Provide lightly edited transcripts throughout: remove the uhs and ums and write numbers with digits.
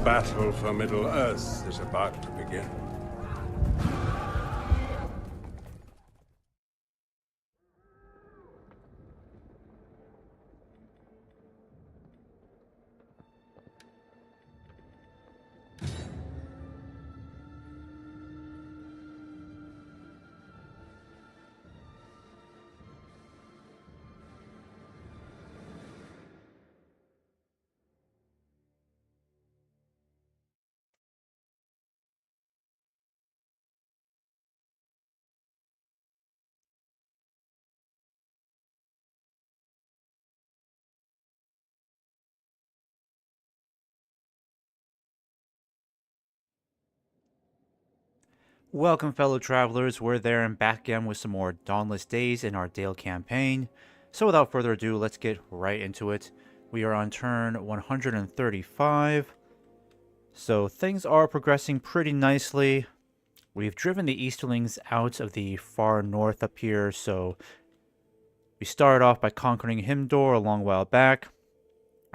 battle for Middle-earth is about to begin. Welcome, fellow travelers. We're there and back again with some more Dauntless Days in our Dale campaign. So without further ado, let's get right into it. We are on turn 135. So things are progressing pretty nicely. We've driven the Easterlings out of the far north up here, so we started off by conquering Himdor a long while back.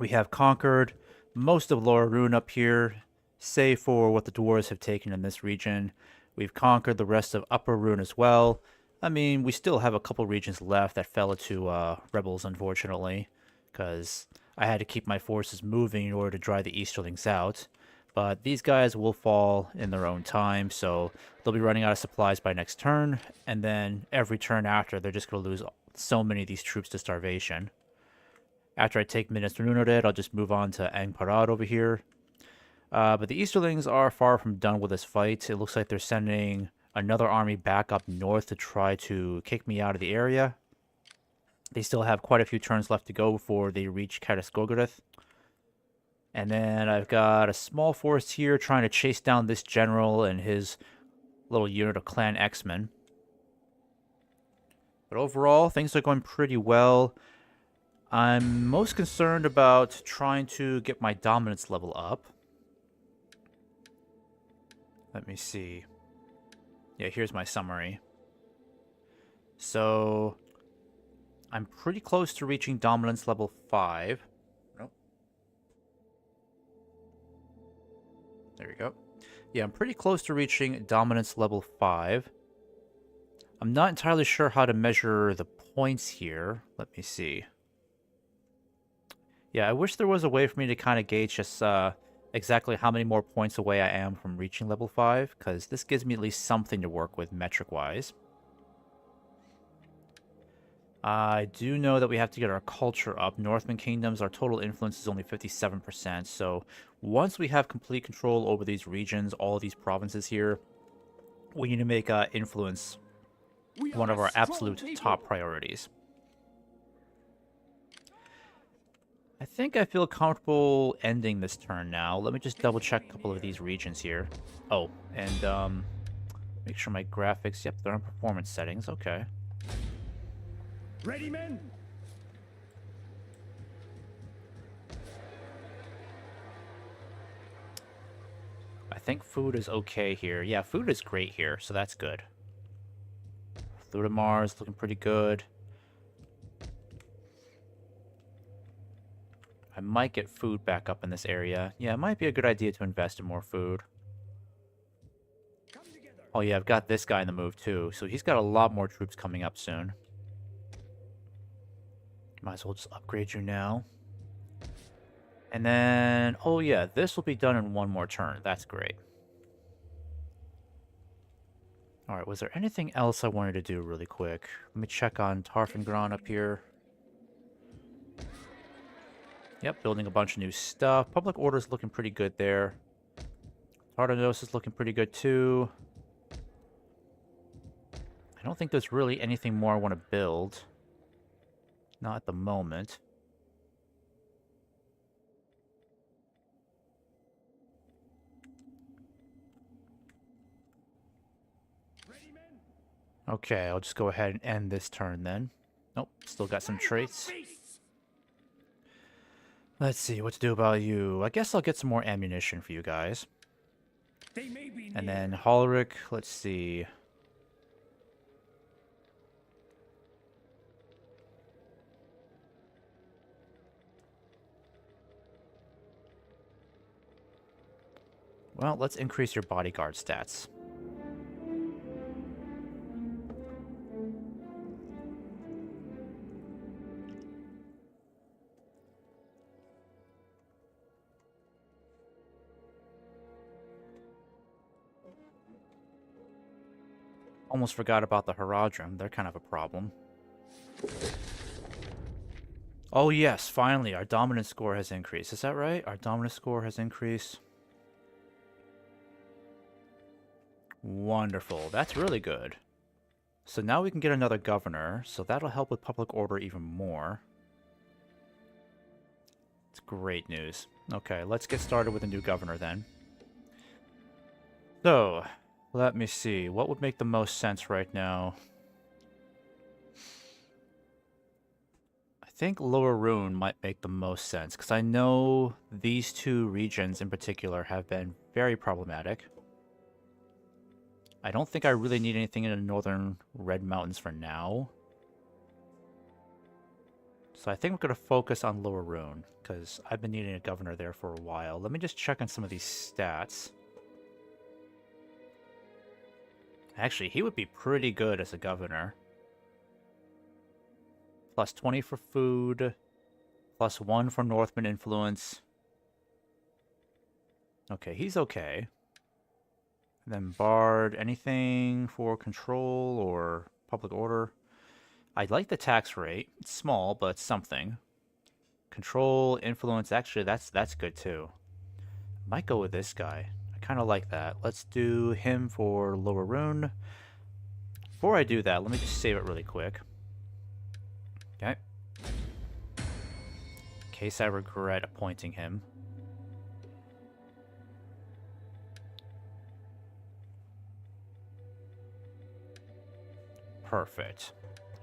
We have conquered most of Lower Rune up here, save for what the dwarves have taken in this region. We've conquered the rest of Upper Rune as well. I mean, we still have a couple regions left that fell to rebels, unfortunately, because I had to keep my forces moving in order to drive the Easterlings out. But these guys will fall in their own time, so they'll be running out of supplies by next turn, and then every turn after, they're just going to lose so many of these troops to starvation. After I take Minas Runoded, I'll just move on to Angparad over here. But the Easterlings are far from done with this fight. It looks like they're sending another army back up north to try to kick me out of the area. They still have quite a few turns left to go before they reach Kataskogorith. And then I've got a small force here trying to chase down this general and his little unit of Clan X-Men. But overall, things are going pretty well. I'm most concerned about trying to get my dominance level up. Let me see. Yeah, here's my summary. So, I'm pretty close to reaching dominance level 5. Nope. There we go. Yeah, I'm pretty close to reaching dominance level 5. I'm not entirely sure how to measure the points here. Let me see. Yeah, I wish there was a way for me to kind of gauge just exactly how many more points away I am from reaching level 5, because this gives me at least something to work with metric-wise. I do know that we have to get our culture up. Northman Kingdoms, our total influence is only 57%, so once we have complete control over these regions, all of these provinces here, we need to make influence one of our absolute top priorities. I think I feel comfortable ending this turn now. Let me just double check a couple of these regions here. Oh, and make sure my graphics, yep, they're on performance settings, okay. Ready, men? I think food is okay here. Yeah, food is great here, so that's good. Ludamar is looking pretty good. I might get food back up in this area. Yeah, it might be a good idea to invest in more food. Oh yeah, I've got this guy in the move too, so he's got a lot more troops coming up soon. Might as well just upgrade you now. And then, oh yeah, this will be done in one more turn. That's great. Alright, was there anything else I wanted to do really quick? Let me check on Tarfengron up here. Yep, building a bunch of new stuff. Public order's looking pretty good there. Tardanos is looking pretty good too. I don't think there's really anything more I want to build. Not at the moment. Okay, I'll just go ahead and end this turn then. Nope, still got some traits. Let's see what to do about you. I guess I'll get some more ammunition for you guys. And then Holric, let's see. Well, let's increase your bodyguard stats. Almost forgot about the Haradrim. They're kind of a problem. Oh yes, finally, our dominance score has increased. Is that right? Our dominance score has increased. Wonderful. That's really good. So now we can get another governor, so that'll help with public order even more. It's great news. Okay, let's get started with a new governor then. So, let me see. What would make the most sense right now? I think Lower Rune might make the most sense, because I know these two regions in particular have been very problematic. I don't think I really need anything in the northern Red Mountains for now. So I think we're going to focus on Lower Rune, because I've been needing a governor there for a while. Let me just check on some of these stats. Actually, he would be pretty good as a governor. Plus 20 for food. Plus 1 for Northman influence. Okay, he's okay. And then Bard, anything for control or public order? I like the tax rate. It's small, but it's something. Control, influence, actually that's good too. Might go with this guy. I kind of like that. Let's do him for Lower Rune. Before I do that, let me just save it really quick. Okay. In case I regret appointing him. Perfect.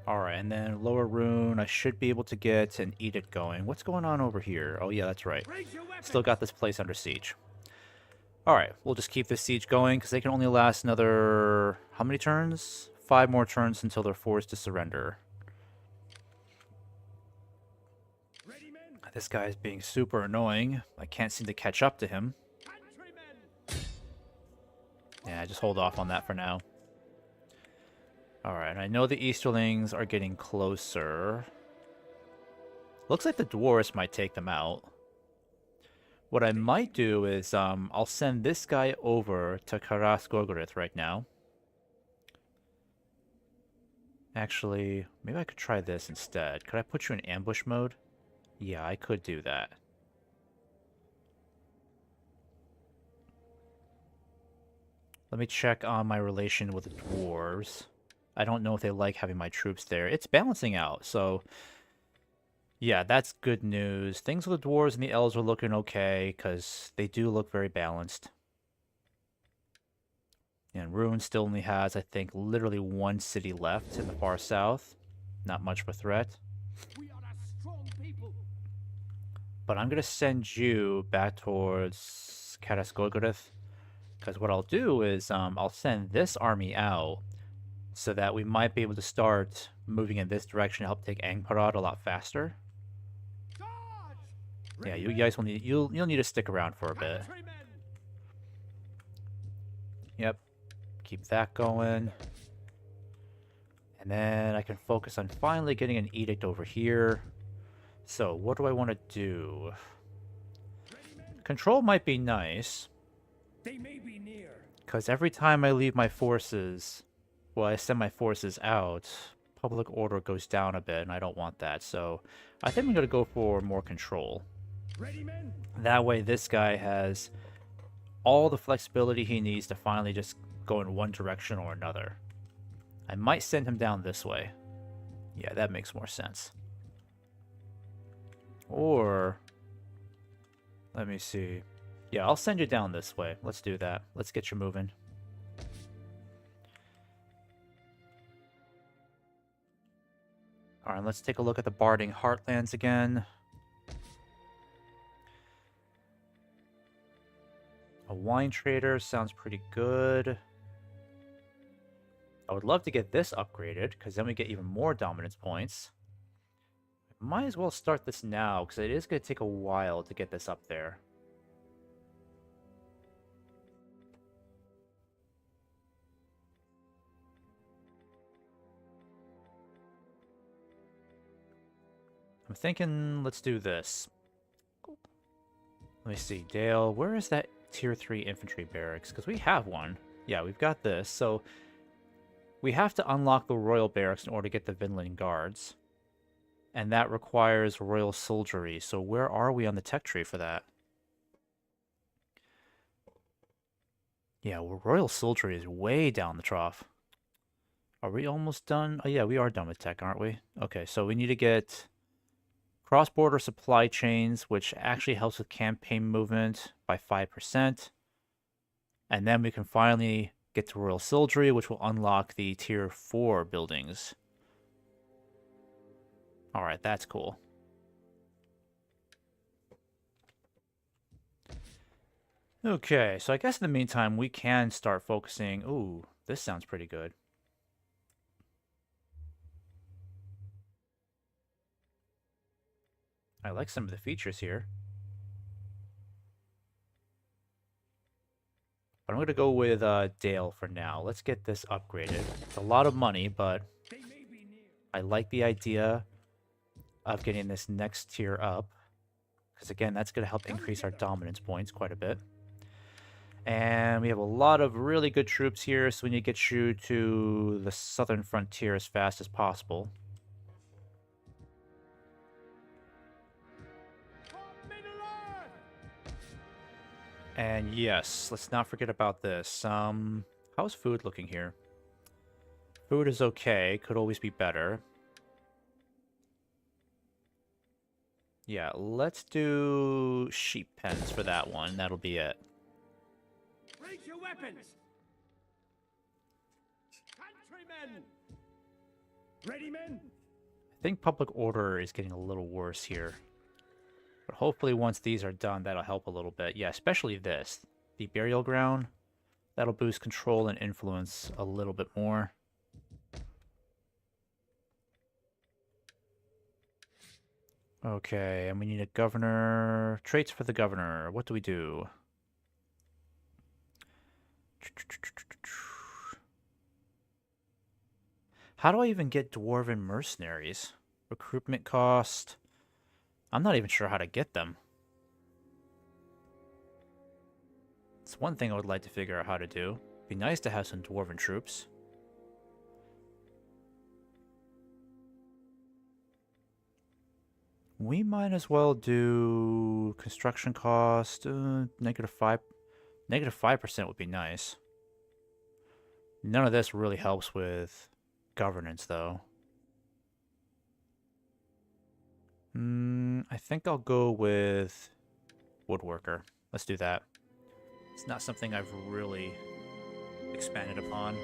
Alright, and then Lower Rune, I should be able to get an edict going. What's going on over here? Oh yeah, that's right. Still got this place under siege. Alright, we'll just keep this siege going, because they can only last another... how many turns? 5 more turns until they're forced to surrender. This guy is being super annoying. I can't seem to catch up to him. Yeah, just hold off on that for now. Alright, I know the Easterlings are getting closer. Looks like the dwarves might take them out. What I might do is, I'll send this guy over to Karas Gorgorith right now. Actually, maybe I could try this instead. Could I put you in ambush mode? Yeah, I could do that. Let me check on my relation with the dwarves. I don't know if they like having my troops there. It's balancing out, so... yeah, that's good news. Things with the dwarves and the elves are looking okay, because they do look very balanced. And Ruin still only has, I think, literally 1 city left in the far south. Not much of a threat. We are a strong people. But I'm going to send you back towards Karas Gorgorith. Because what I'll do is I'll send this army out so that we might be able to start moving in this direction to help take Angparad a lot faster. Yeah, you guys will need you'll need to stick around for a bit. Yep. Keep that going. And then I can focus on finally getting an edict over here. So, what do I want to do? Control might be nice. They may be near. Because every time I leave my forces, well, I send my forces out, public order goes down a bit, and I don't want that. So, I think I'm going to go for more control. Ready, men? That way, this guy has all the flexibility he needs to finally just go in one direction or another. I might send him down this way. Yeah, that makes more sense. Or, let me see. Yeah, I'll send you down this way. Let's do that. Let's get you moving. Alright, let's take a look at the Barding Heartlands again. A wine trader sounds pretty good. I would love to get this upgraded, because then we get even more dominance points. Might as well start this now, because it is going to take a while to get this up there. I'm thinking let's do this. Let me see, Dale, where is that tier 3 infantry barracks? Because we have one. Yeah, we've got this. So we have to unlock the royal barracks in order to get the Vinland guards. And that requires royal soldiery. So where are we on the tech tree for that? Yeah, well, royal soldiery is way down the trough. Are we almost done? Oh yeah, we are done with tech, aren't we? Okay, so we need to get cross-border supply chains, which actually helps with campaign movement by 5%. And then we can finally get to royal soldiery, which will unlock the tier 4 buildings. Alright, that's cool. Okay, so I guess in the meantime, we can start focusing... Ooh, this sounds pretty good. I like some of the features here. But I'm going to go with Dale for now. Let's get this upgraded. It's a lot of money, but I like the idea of getting this next tier up. Because again, that's going to help increase our dominance points quite a bit. And we have a lot of really good troops here, so we need to get you to the southern frontier as fast as possible. And yes, let's not forget about this. How's food looking here? Food is okay, could always be better. Yeah, let's do sheep pens for that one. That'll be it. Raise your weapons! Countrymen! Ready, men? I think public order is getting a little worse here. But hopefully once these are done, that'll help a little bit. Yeah, especially this. The burial ground. That'll boost control and influence a little bit more. Okay, and we need a governor. Traits for the governor. What do we do? How do I even get dwarven mercenaries? Recruitment cost. I'm not even sure how to get them. It's one thing I would like to figure out how to do. Be nice to have some dwarven troops. We might as well do construction cost, -5. -5% would be nice. None of this really helps with governance, though. I think I'll go with woodworker. Let's do that. It's not something I've really expanded upon.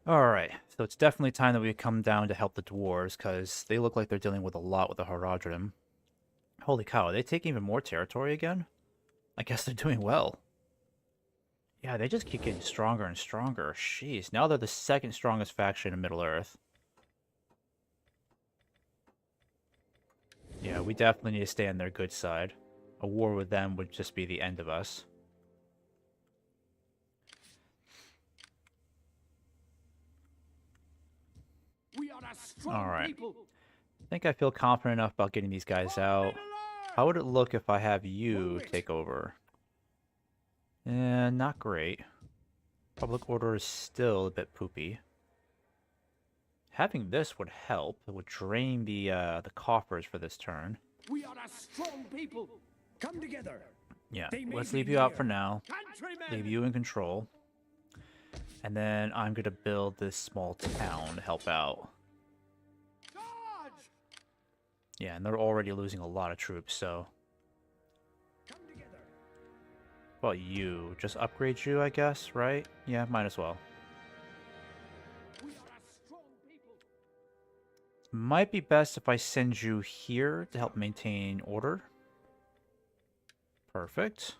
Alright, so it's definitely time that we come down to help the dwarves, because they look like they're dealing with a lot with the Haradrim. Holy cow, are they taking even more territory again? I guess they're doing well. Yeah, they just keep getting stronger and stronger. Jeez, now they're the second strongest faction in Middle-earth. Yeah, we definitely need to stay on their good side. A war with them would just be the end of us. We are a strong Alright. people. I think I feel confident enough about getting these guys out. How would it look if I have you take over? Not great. Public order is still a bit poopy. Having this would help. It would drain the coffers for this turn. We are a strong people. Come together. Yeah, They may let's be leave you out near. for now. Countrymen! Leave you in control. And then I'm going to build this small town to help out. Charge! Yeah, and they're already losing a lot of troops, so... Come together. Well, you. Just upgrade you, I guess, right? Yeah, might as well. We are a strong people. Might be best if I send you here to help maintain order. Perfect.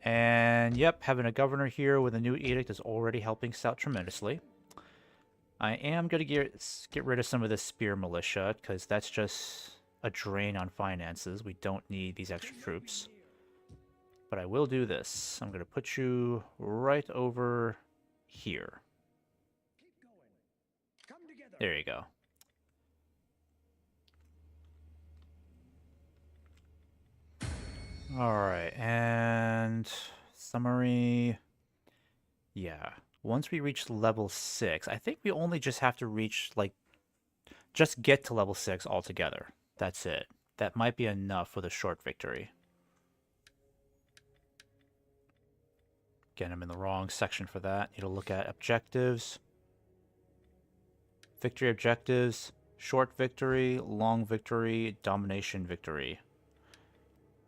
And yep, having a governor here with a new edict is already helping us out tremendously. I am going to get rid of some of this spear militia, because that's just a drain on finances. We don't need these extra troops. But I will do this. I'm going to put you right over here. Keep going. Come together. There you go. Alright, and summary. Yeah. Once we reach level 6, I think we only just have to reach, like, just get to level 6 altogether. That's it. That might be enough for the short victory. Again, I'm in the wrong section for that. Need to look at objectives. Victory objectives. Short victory, long victory, domination victory.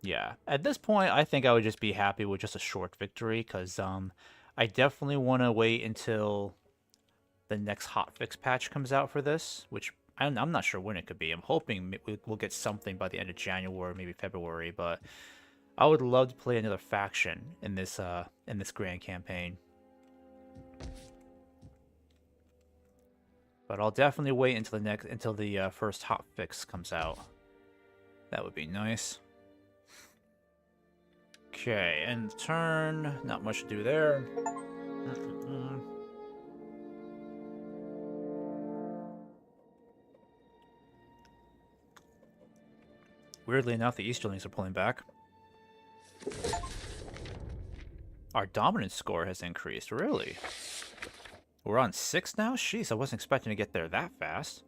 Yeah. At this point, I think I would just be happy with just a short victory, because I definitely want to wait until the next hotfix patch comes out for this, which I'm not sure when it could be. I'm hoping we'll get something by the end of January, maybe February, but I would love to play another faction in this grand campaign. But I'll definitely wait until the first hotfix comes out. That would be nice. Okay, end turn. Not much to do there. Weirdly enough, the Easterlings are pulling back. Our dominance score has increased, really? We're on 6 now? Jeez, I wasn't expecting to get there that fast.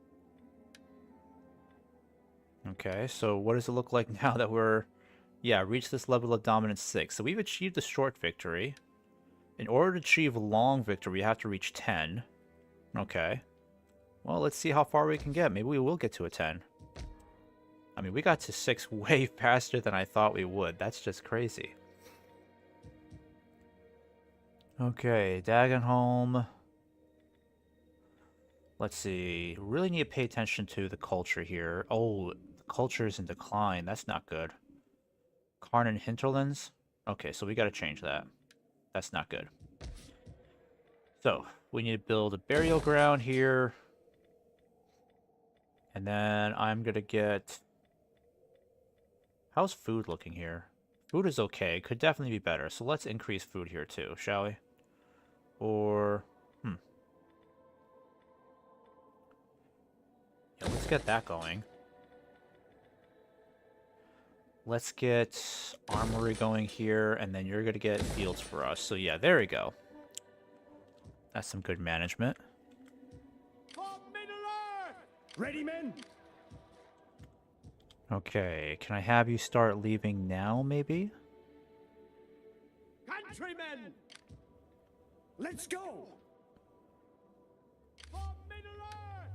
Okay, so what does it look like now that we're... Yeah, reach this level of dominance 6. So we've achieved a short victory. In order to achieve long victory, we have to reach 10. Okay. Well, let's see how far we can get. Maybe we will get to a 10. I mean, we got to 6 way faster than I thought we would. That's just crazy. Okay, Dagenholm. Let's see. Really need to pay attention to the culture here. Oh, the culture is in decline. That's not good. Karnan Hinterlands. Okay, so we got to change that. That's not good. So, we need to build a burial ground here. And then I'm going to get... How's food looking here? Food is okay. Could definitely be better. So let's increase food here too, shall we? Or... Yeah, let's get that going. Let's get armory going here, and then you're going to get fields for us. So yeah, there we go. That's some good management. For Middle Earth! Ready, men? Okay, can I have you start leaving now, maybe? Countrymen! Let's go! For Middle Earth!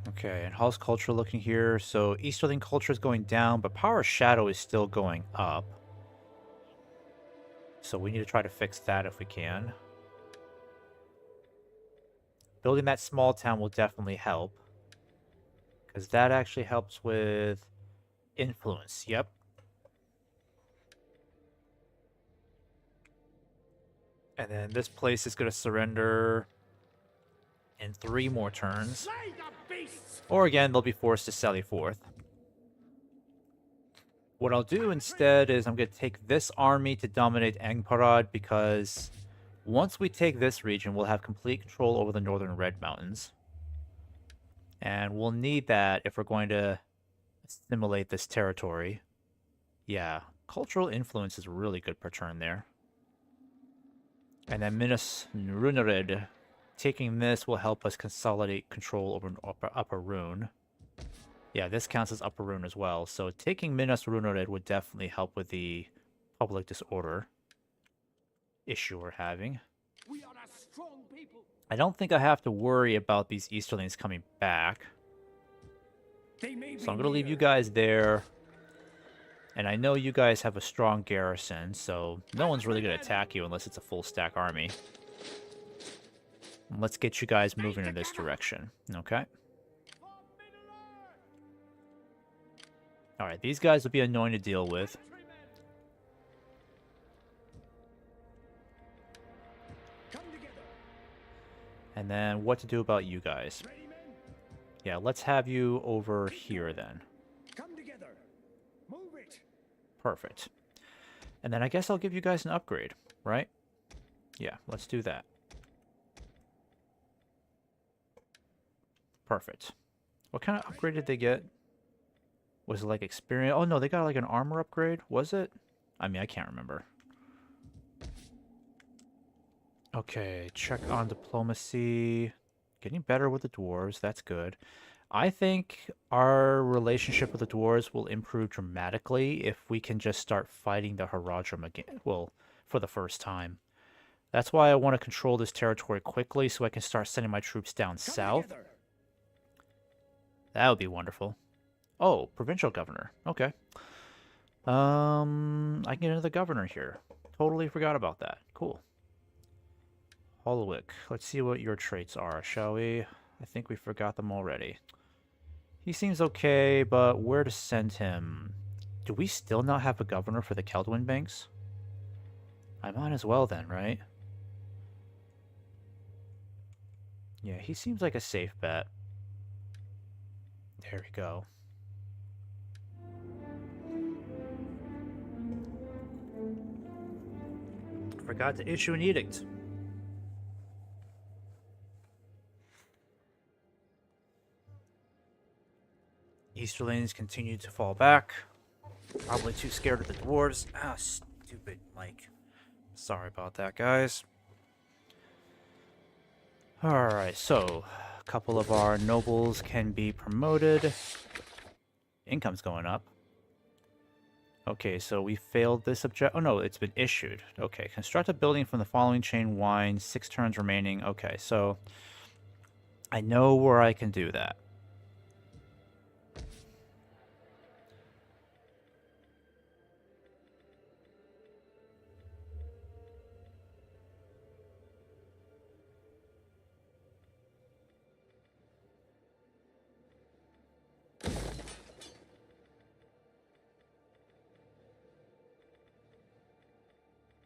Okay, and how's culture looking here? So Easterling culture is going down, but Power of Shadow is still going up. So we need to try to fix that if we can. Building that small town will definitely help. Because that actually helps with influence. Yep. And then this place is going to surrender in 3 more turns. Slay the beasts! Or again, they'll be forced to sally forth. What I'll do instead is I'm going to take this army to dominate Angparad, because once we take this region, we'll have complete control over the northern Red Mountains. And we'll need that if we're going to assimilate this territory. Yeah, cultural influence is really good per turn there. And then Minas Runered, taking this will help us consolidate control over Upper Rune. Yeah, this counts as Upper Rune as well. So taking Minas Runered would definitely help with the public disorder issue we're having. We are a strong people. I don't think I have to worry about these Easterlings coming back. They may So I'm going to leave you guys there. And I know you guys have a strong garrison, so no one's really going to attack you unless it's a full stack army. And let's get you guys moving in this direction, okay? Alright, these guys will be annoying to deal with. And then what to do about you guys. Yeah, let's have you over here then. Come together. Perfect. And then I guess I'll give you guys an upgrade, right? Yeah, let's do that. Perfect. What kind of upgrade did they get? Was it like experience? Oh no, they got like an armor upgrade, was it? I mean, I can't remember. Okay, check on diplomacy. Getting better with the dwarves, that's good. I think our relationship with the dwarves will improve dramatically if we can just start fighting the Haradrim again. Well, for the first time. That's why I want to control this territory quickly so I can start sending my troops down south. That would be wonderful. Oh, provincial governor. Okay. I can get another governor here. Totally forgot about that. Cool. Hollowick. Let's see what your traits are, shall we? I think we forgot them already. He seems okay, but where to send him? Do we still not have a governor for the Keldwin Banks? I might as well then, right? Yeah, he seems like a safe bet. There we go. Forgot to issue an edict. Easterlings continue to fall back. Probably too scared of the dwarves. Ah, stupid Mike. Sorry about that, guys. Alright, so a couple of our nobles can be promoted. Income's going up. Okay, so we failed this object. Oh no, it's been issued. Okay, construct a building from the following chain wine. 6 turns remaining. Okay, so I know where I can do that.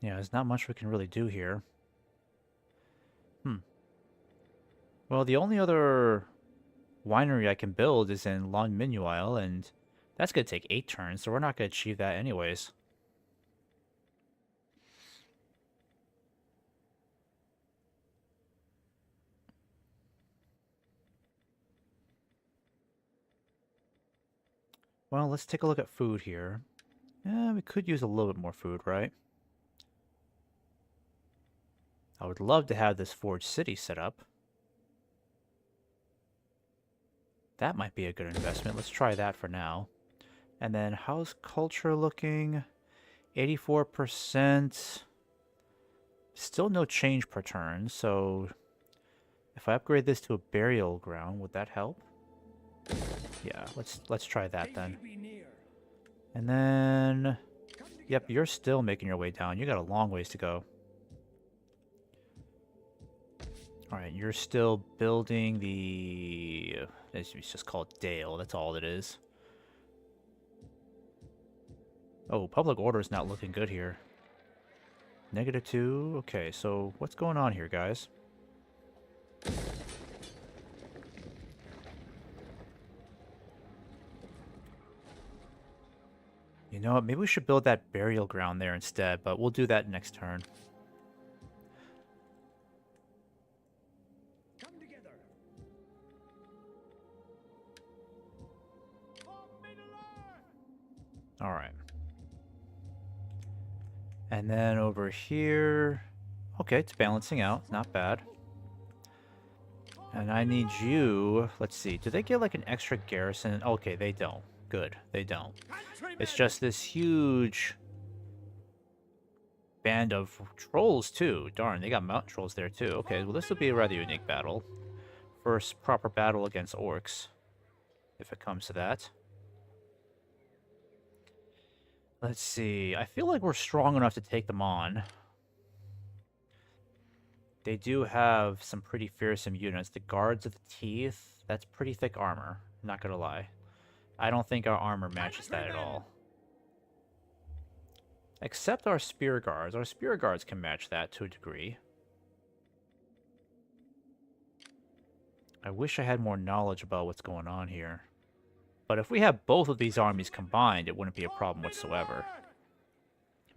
Yeah, there's not much we can really do here. Well, the only other winery I can build is in Long Minuile, and that's going to take 8 turns, so we're not going to achieve that anyways. Well, let's take a look at food here. Yeah, we could use a little bit more food, right? I would love to have this Forge City set up. That might be a good investment. Let's try that for now. And then how's culture looking? 84%. Still no change per turn, so if I upgrade this to a burial ground, would that help? Yeah, let's try that then. And then yep, you're still making your way down. You got a long ways to go. Alright, you're still building the... It's just called Dale, that's all it is. Oh, public order is not looking good here. -2. Okay, so what's going on here, guys? You know what? Maybe we should build that burial ground there instead, but we'll do that next turn. Alright. And then over here... Okay, it's balancing out. Not bad. And I need you... Let's see. Do they get like an extra garrison? Okay, they don't. Good. They don't. It's just this huge band of trolls too. Darn, they got mountain trolls there too. Okay, well this will be a rather unique battle. First proper battle against orcs. If it comes to that. Let's see. I feel like we're strong enough to take them on. They do have some pretty fearsome units. The Guards of the Teeth, that's pretty thick armor. Not gonna lie. I don't think our armor matches that at all. Except our Spear Guards. Our Spear Guards can match that to a degree. I wish I had more knowledge about what's going on here. But if we have both of these armies combined, it wouldn't be a problem whatsoever.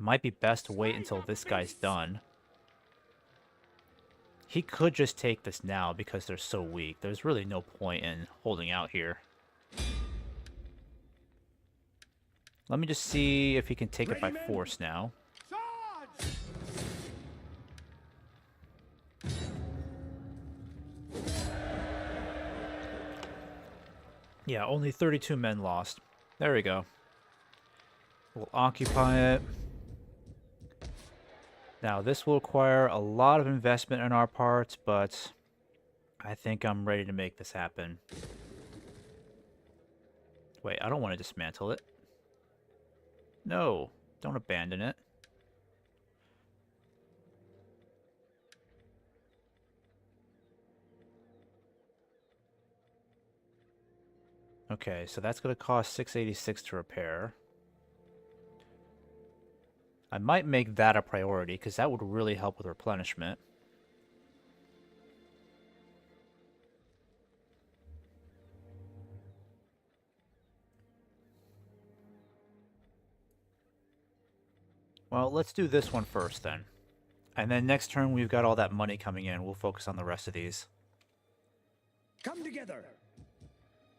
Might be best to wait until this guy's done. He could just take this now because they're so weak. There's really no point in holding out here. Let me just see if he can take it by force now. Charge! Yeah, only 32 men lost. There we go. We'll occupy it. Now, this will require a lot of investment on our part, but I think I'm ready to make this happen. Wait, I don't want to dismantle it. No, don't abandon it. Okay, so that's going to cost 686 to repair. I might make that a priority, because that would really help with replenishment. Well, let's do this one first, then. And then next turn, we've got all that money coming in. We'll focus on the rest of these. Come together.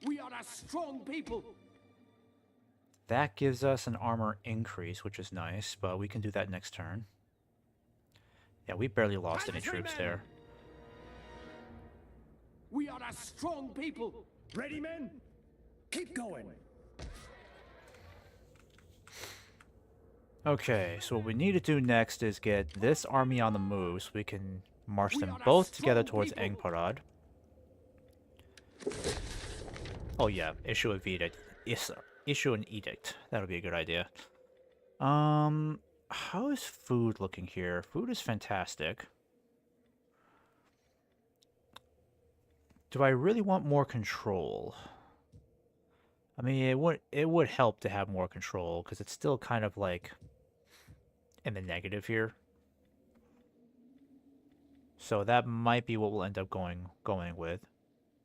We are a strong people. That gives us an armor increase, which is nice, but we can do that next turn. Yeah, we barely lost any troops there. We are a strong people. Ready, men? Keep going. Okay, so what we need to do next is get this army on the move so we can march them both together towards Engparad. Oh yeah, issue an edict. That'll be a good idea. How is food looking here? Food is fantastic. Do I really want more control? I mean, it would help to have more control because it's still kind of like in the negative here. So that might be what we'll end up going with.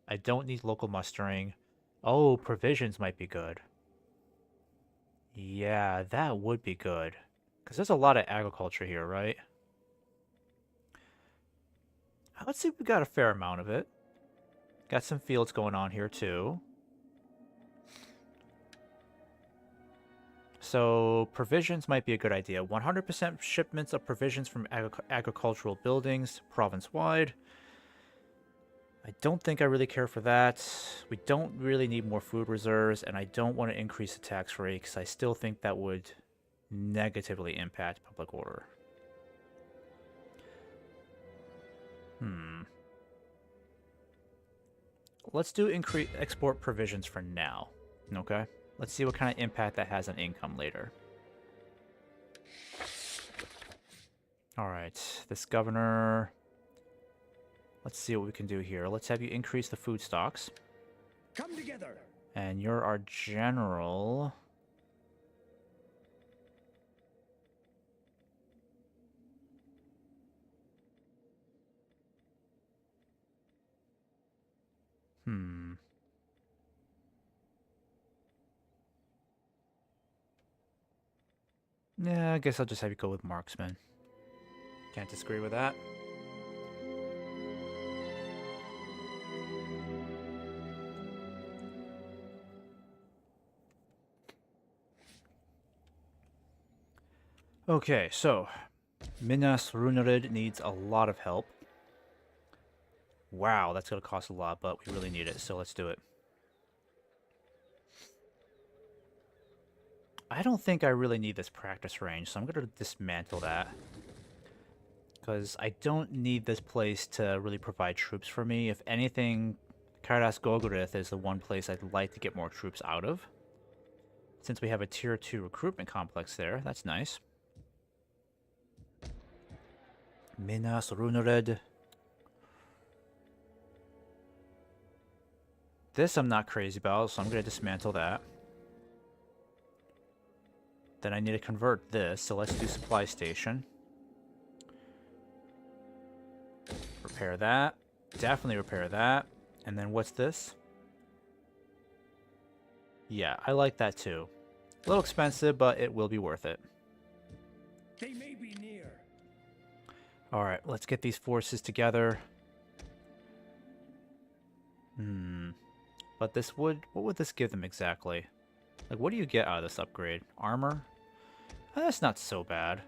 I don't need local mustering. Oh, provisions might be good. Yeah, that would be good. Because there's a lot of agriculture here, right? Let's see if we got a fair amount of it. Got some fields going on here, too. So, provisions might be a good idea. 100% shipments of provisions from agricultural buildings, province-wide. I don't think I really care for that. We don't really need more food reserves, and I don't want to increase the tax rate, because I still think that would negatively impact public order. Let's do export provisions for now, okay? Let's see what kind of impact that has on income later. Alright, this governor... Let's see what we can do here. Let's have you increase the food stocks. Come together. And you're our general. Yeah, I guess I'll just have you go with marksman. Can't disagree with that. Okay, so Minas Runerid needs a lot of help. Wow, that's going to cost a lot, but we really need it, so let's do it. I don't think I really need this practice range, so I'm going to dismantle that. Because I don't need this place to really provide troops for me. If anything, Kardas Gogorith is the one place I'd like to get more troops out of. Since we have a tier 2 recruitment complex there, that's nice. Minas Runerid. This I'm not crazy about, so I'm going to dismantle that. Then I need to convert this, so let's do supply station. Repair that. Definitely repair that. And then what's this? Yeah, I like that too. A little expensive, but it will be worth it. They may be near. Alright, let's get these forces together. But this would... What would this give them exactly? Like, what do you get out of this upgrade? Armor? That's not so bad.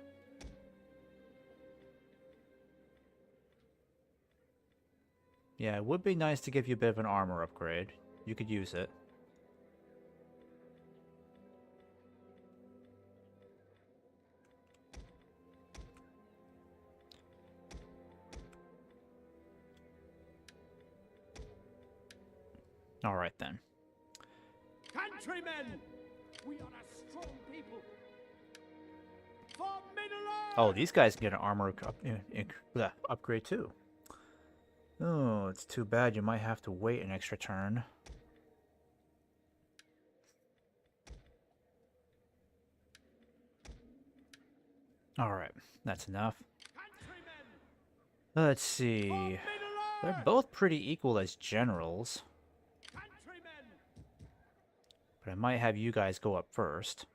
Yeah, it would be nice to give you a bit of an armor upgrade. You could use it. Alright then. Countrymen, we are a strong people. For Middle Earth! Oh, these guys get an armor upgrade too. Oh, it's too bad. You might have to wait an extra turn. Alright, that's enough. Let's see. They're both pretty equal as generals. But I might have you guys go up first.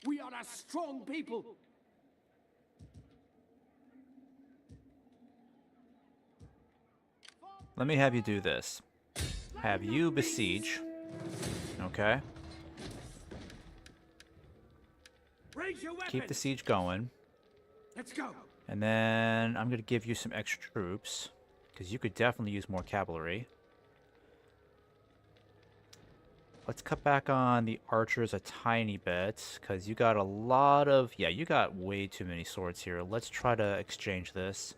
We are a strong people. Let me have you do this. Have you besiege. Okay. Raise your weapons. Keep the siege going. Let's go. And then I'm going to give you some extra troops. Because you could definitely use more cavalry. Let's cut back on the archers a tiny bit. Because you got a lot of... Yeah, you got way too many swords here. Let's try to exchange this.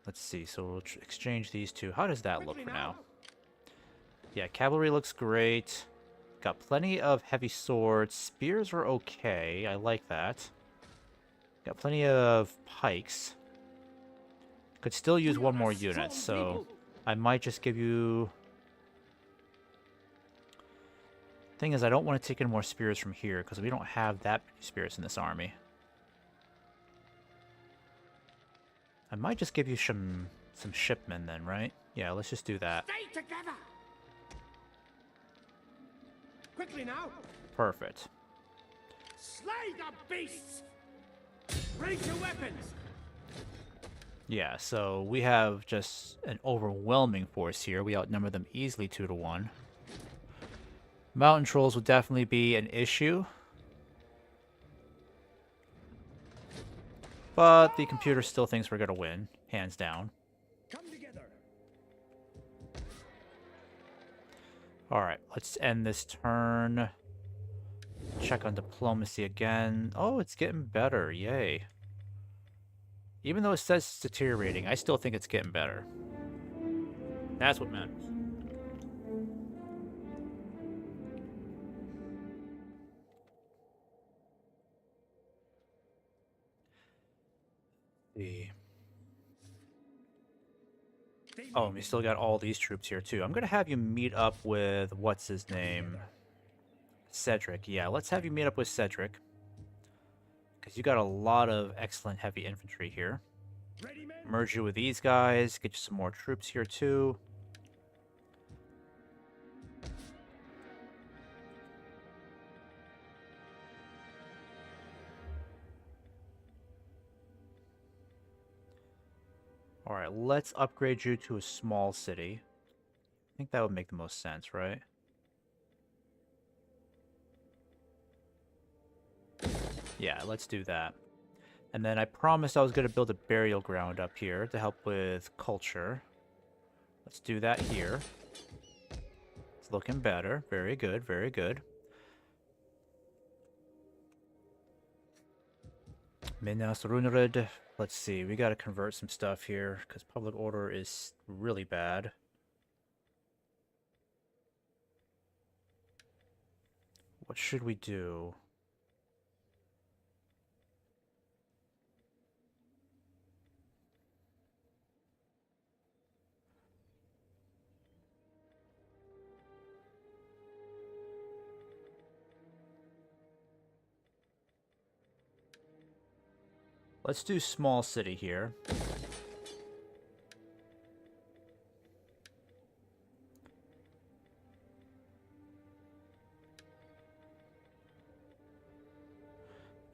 Let's see. So we'll exchange these two. How does that look for now? Yeah, cavalry looks great. Got plenty of heavy swords. Spears are okay. I like that. Got plenty of pikes. Could still use one more unit, so I might just give you... Thing is, I don't want to take in more spears from here, because we don't have that many spears in this army. I might just give you some shipmen then, right? Yeah, let's just do that. Stay together. Quickly now. Perfect. Slay the beasts. Raise your weapons. Yeah, so we have just an overwhelming force here. We outnumber them easily 2-1. Mountain trolls would definitely be an issue. But the computer still thinks we're going to win, hands down. Come together. Alright, let's end this turn. Check on diplomacy again. Oh, it's getting better. Yay. Even though it says it's deteriorating, I still think it's getting better. That's what matters. See. Oh, and we still got all these troops here too. I'm gonna have you meet up with what's his name? Cedric. Yeah, let's have you meet up with Cedric. Because you got a lot of excellent heavy infantry here. Ready, men? Merge you with these guys. Get you some more troops here too. Alright, let's upgrade you to a small city. I think that would make the most sense, right? Yeah, let's do that. And then I promised I was going to build a burial ground up here to help with culture. Let's do that here. It's looking better. Very good, very good. Minas Runrid. Let's see, we got to convert some stuff here because public order is really bad. What should we do? Let's do small city here.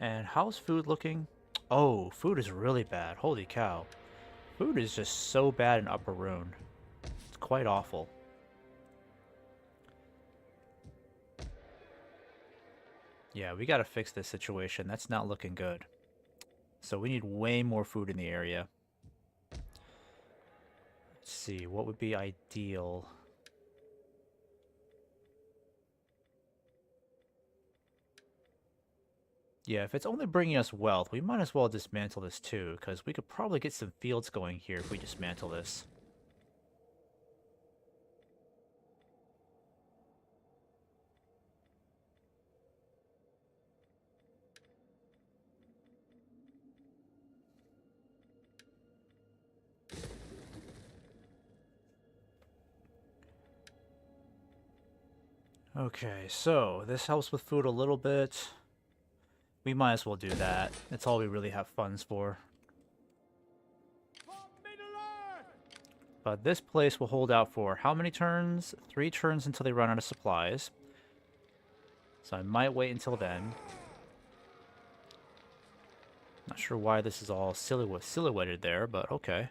And how's food looking? Oh, food is really bad. Holy cow. Food is just so bad in Upper Rune. It's quite awful. Yeah, we gotta fix this situation. That's not looking good. So we need way more food in the area. Let's see, what would be ideal? Yeah, if it's only bringing us wealth, we might as well dismantle this too, because we could probably get some fields going here if we dismantle this. Okay, so this helps with food a little bit. We might as well do that. That's all we really have funds for. For Middle-earth! But this place will hold out for how many turns? 3 turns until they run out of supplies. So I might wait until then. Not sure why this is all silhouetted there, but okay.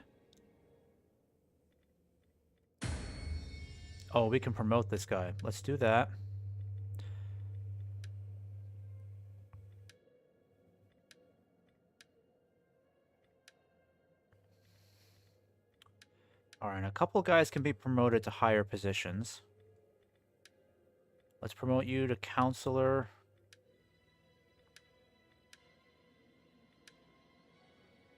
Oh, we can promote this guy. Let's do that. Alright, a couple guys can be promoted to higher positions. Let's promote you to counselor.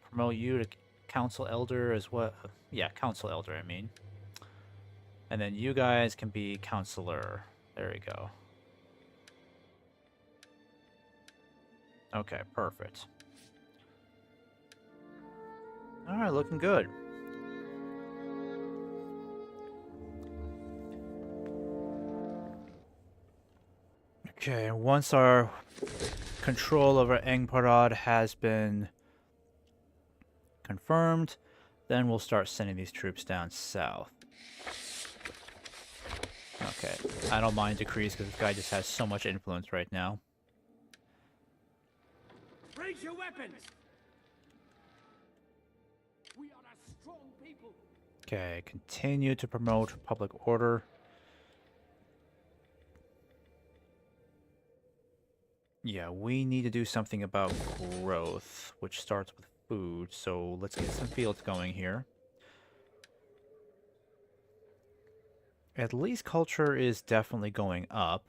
Promote you to council elder as well. Yeah, council elder, I mean. And then you guys can be counselor. There we go. Okay, perfect. Alright, looking good. Okay, once our control over Engparad has been confirmed, then we'll start sending these troops down south. Okay, I don't mind decrease because this guy just has so much influence right now. Raise your weapons! We are a strong people. Okay, continue to promote public order. Yeah, we need to do something about growth, which starts with food, so let's get some fields going here. At least culture is definitely going up.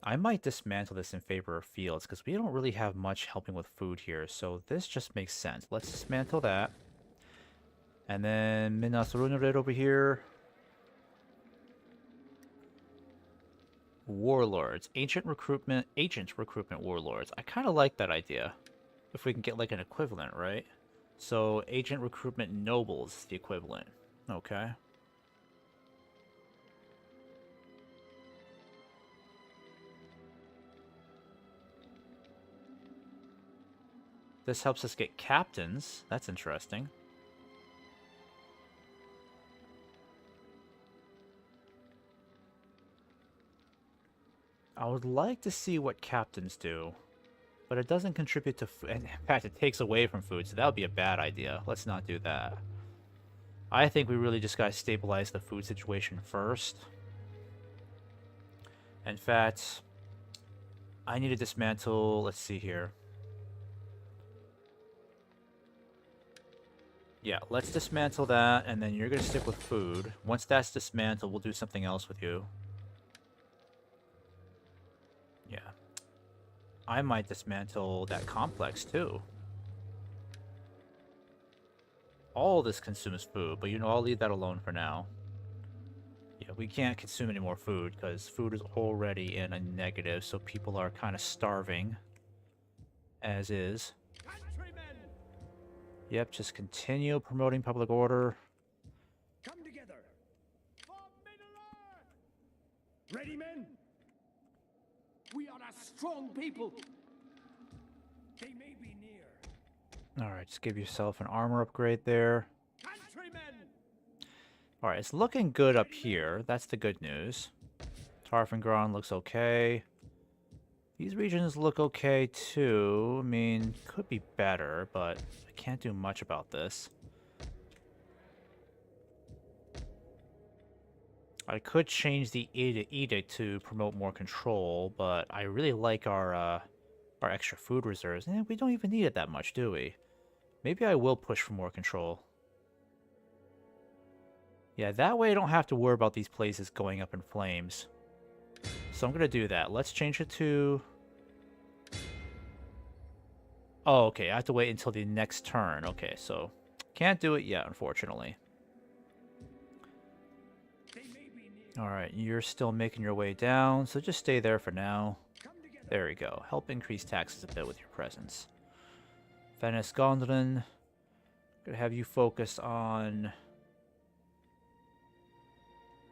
I might dismantle this in favor of fields, because we don't really have much helping with food here, so this just makes sense. Let's dismantle that. And then Minas Runerid over here. Warlords. Agent recruitment warlords. I kind of like that idea. If we can get like an equivalent, right? So agent recruitment nobles is the equivalent. Okay. This helps us get captains. That's interesting. I would like to see what captains do, but it doesn't contribute to food. In fact, it takes away from food, so that would be a bad idea. Let's not do that. I think we really just gotta stabilize the food situation first. In fact, I need to dismantle, let's see here. Yeah, let's dismantle that, and then you're gonna stick with food. Once that's dismantled, we'll do something else with you. Yeah. I might dismantle that complex, too. All this consumes food, but you know, I'll leave that alone for now. Yeah, we can't consume any more food, because food is already in a negative, so people are kind of starving. As is. Countrymen! Yep, just continue promoting public order. Come together. For Middle-earth! Ready, men? We are a strong people. They may be near. Alright, just give yourself an armor upgrade there. Countrymen! Alright, it's looking good up here. That's the good news. Tarfengron looks okay. These regions look okay too. I mean, could be better, but I can't do much about this. I could change the edict to promote more control, but I really like our extra food reserves. And we don't even need it that much, do we? Maybe I will push for more control. Yeah, that way I don't have to worry about these places going up in flames. So I'm going to do that. Let's change it to... Oh, okay. I have to wait until the next turn. Okay, so can't do it yet, unfortunately. Alright, you're still making your way down, so just stay there for now. There we go. Help increase taxes a bit with your presence. Venice Gondrin. Gonna have you focus on...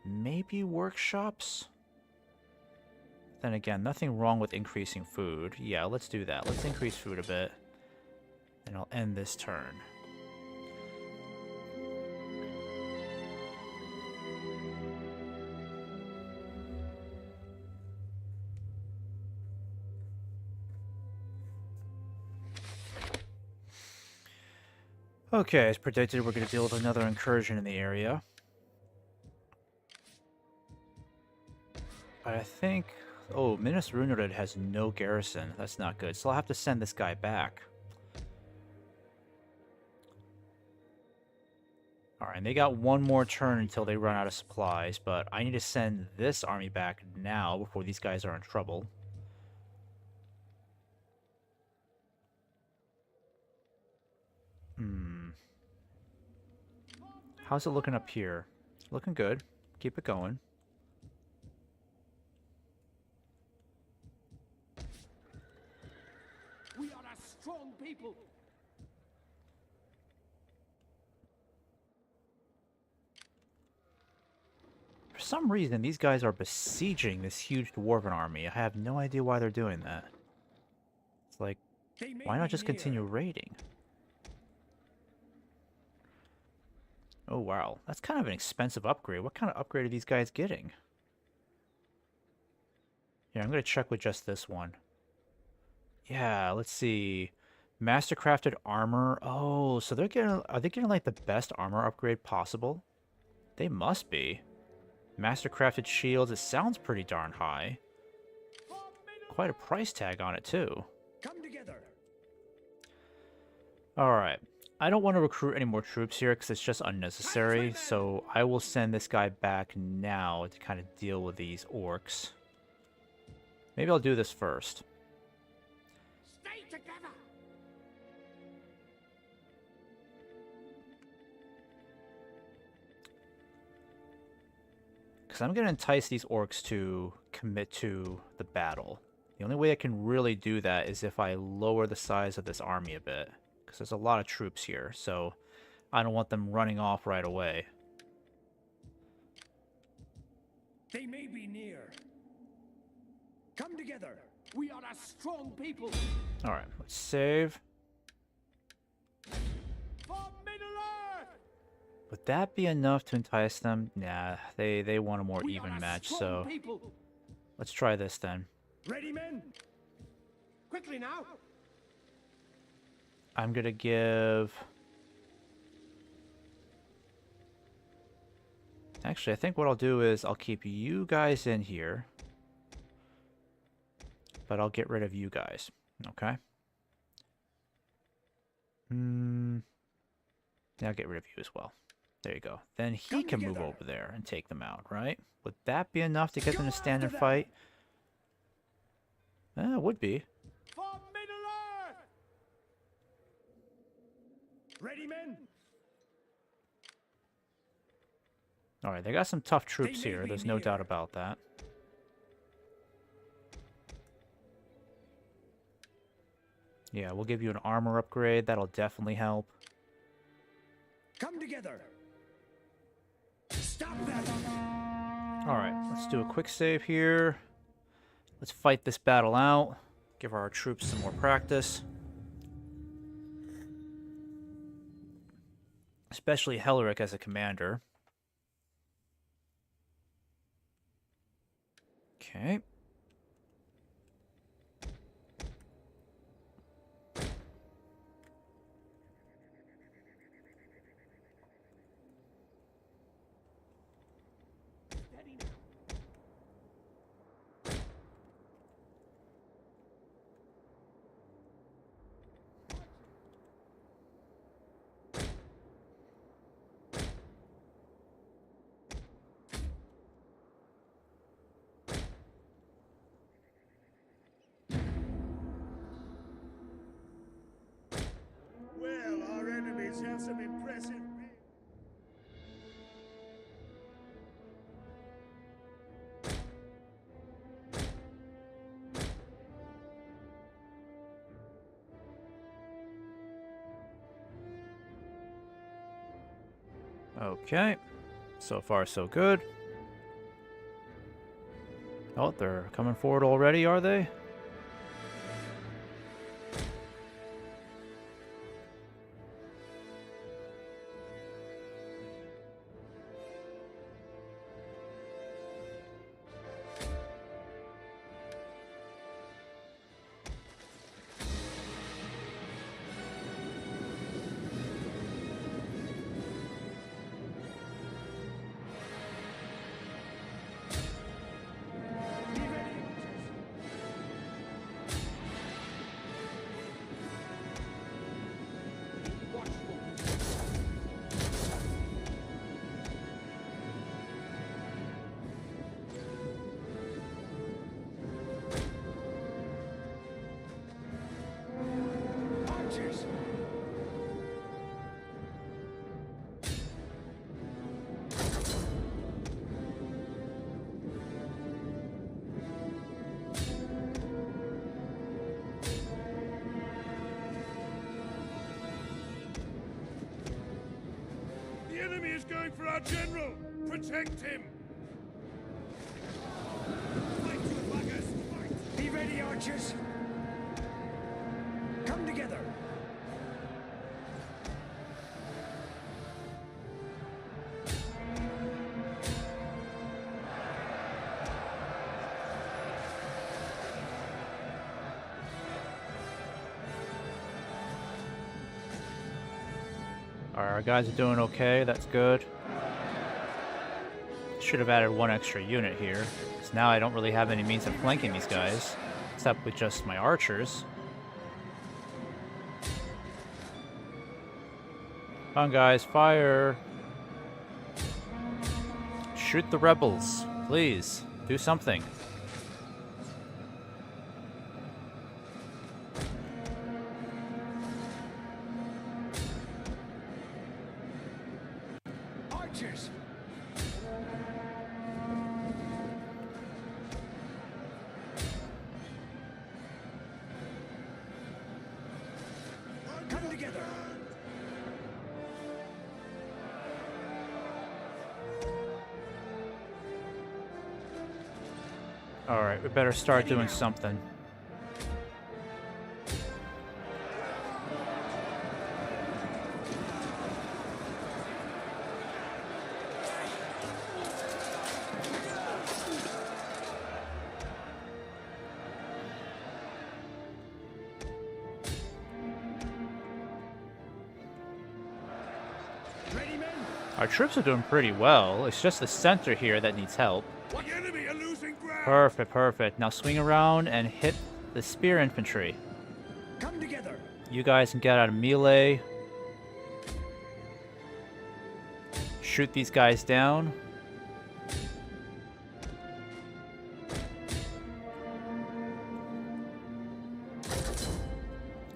maybe workshops? Then again, nothing wrong with increasing food. Yeah, let's do that. Let's increase food a bit. And I'll end this turn. Okay, as predicted, we're going to deal with another incursion in the area. But I think... oh, Minas Runrid has no garrison. That's not good. So I'll have to send this guy back. Alright, and they got one more turn until they run out of supplies, but I need to send this army back now before these guys are in trouble. How's it looking up here? Looking good. Keep it going. We are a strong people. For some reason, these guys are besieging this huge dwarven army. I have no idea why they're doing that. It's like, why not just continue raiding? Oh, wow. That's kind of an expensive upgrade. What kind of upgrade are these guys getting? Yeah, I'm going to check with just this one. Yeah, let's see. Mastercrafted armor. Oh, so they're getting... are they getting, like, the best armor upgrade possible? They must be. Mastercrafted shields. It sounds pretty darn high. Quite a price tag on it, too. Come together. Alright. I don't want to recruit any more troops here because it's just unnecessary, so I will send this guy back now to kind of deal with these orcs. Maybe I'll do this first. Stay together. Because I'm going to entice these orcs to commit to the battle. The only way I can really do that is if I lower the size of this army a bit. Because there's a lot of troops here, so I don't want them running off right away. They may be near. Come together. We are a strong people. Alright, let's save. For Middle-earth. Would that be enough to entice them? Nah, they want a more We even are a match, strong so people. let's try this then. Ready, men? Quickly now. I'm gonna give... actually, I think what I'll do is I'll keep you guys in here. But I'll get rid of you guys. Okay? Yeah, I'll get rid of you as well. There you go. Then he can move over there and take them out, right? Would that be enough to get them to stand and fight? It would be. For Middle-earth. Ready, men? Alright, they got some tough troops here. There's no doubt about that. Yeah, we'll give you an armor upgrade. That'll definitely help. Come together. Stop that. Alright, let's do a quick save here. Let's fight this battle out. Give our troops some more practice. Especially Helric as a commander. Okay. Steady now. Well, our enemies have some impressive. Okay. So far, so good. Oh, they're coming forward already, are they? Be ready. Watchful. Archers. The enemy is going for our general! Protect him! Fight, you buggers! Fight! Be ready, archers. Come together. Alright, our guys are doing okay. That's good. Should have added one extra unit here, because now I don't really have any means of flanking these guys, except with just my archers. Come on, guys, fire! Shoot the rebels, please. Do something. Archers. Come together. Alright, we better start doing something. Ready, men? Our troops are doing pretty well. It's just the center here that needs help. The enemy are losing ground! Perfect, perfect. Now swing around and hit the spear infantry. Come together. You guys can get out of melee. Shoot these guys down.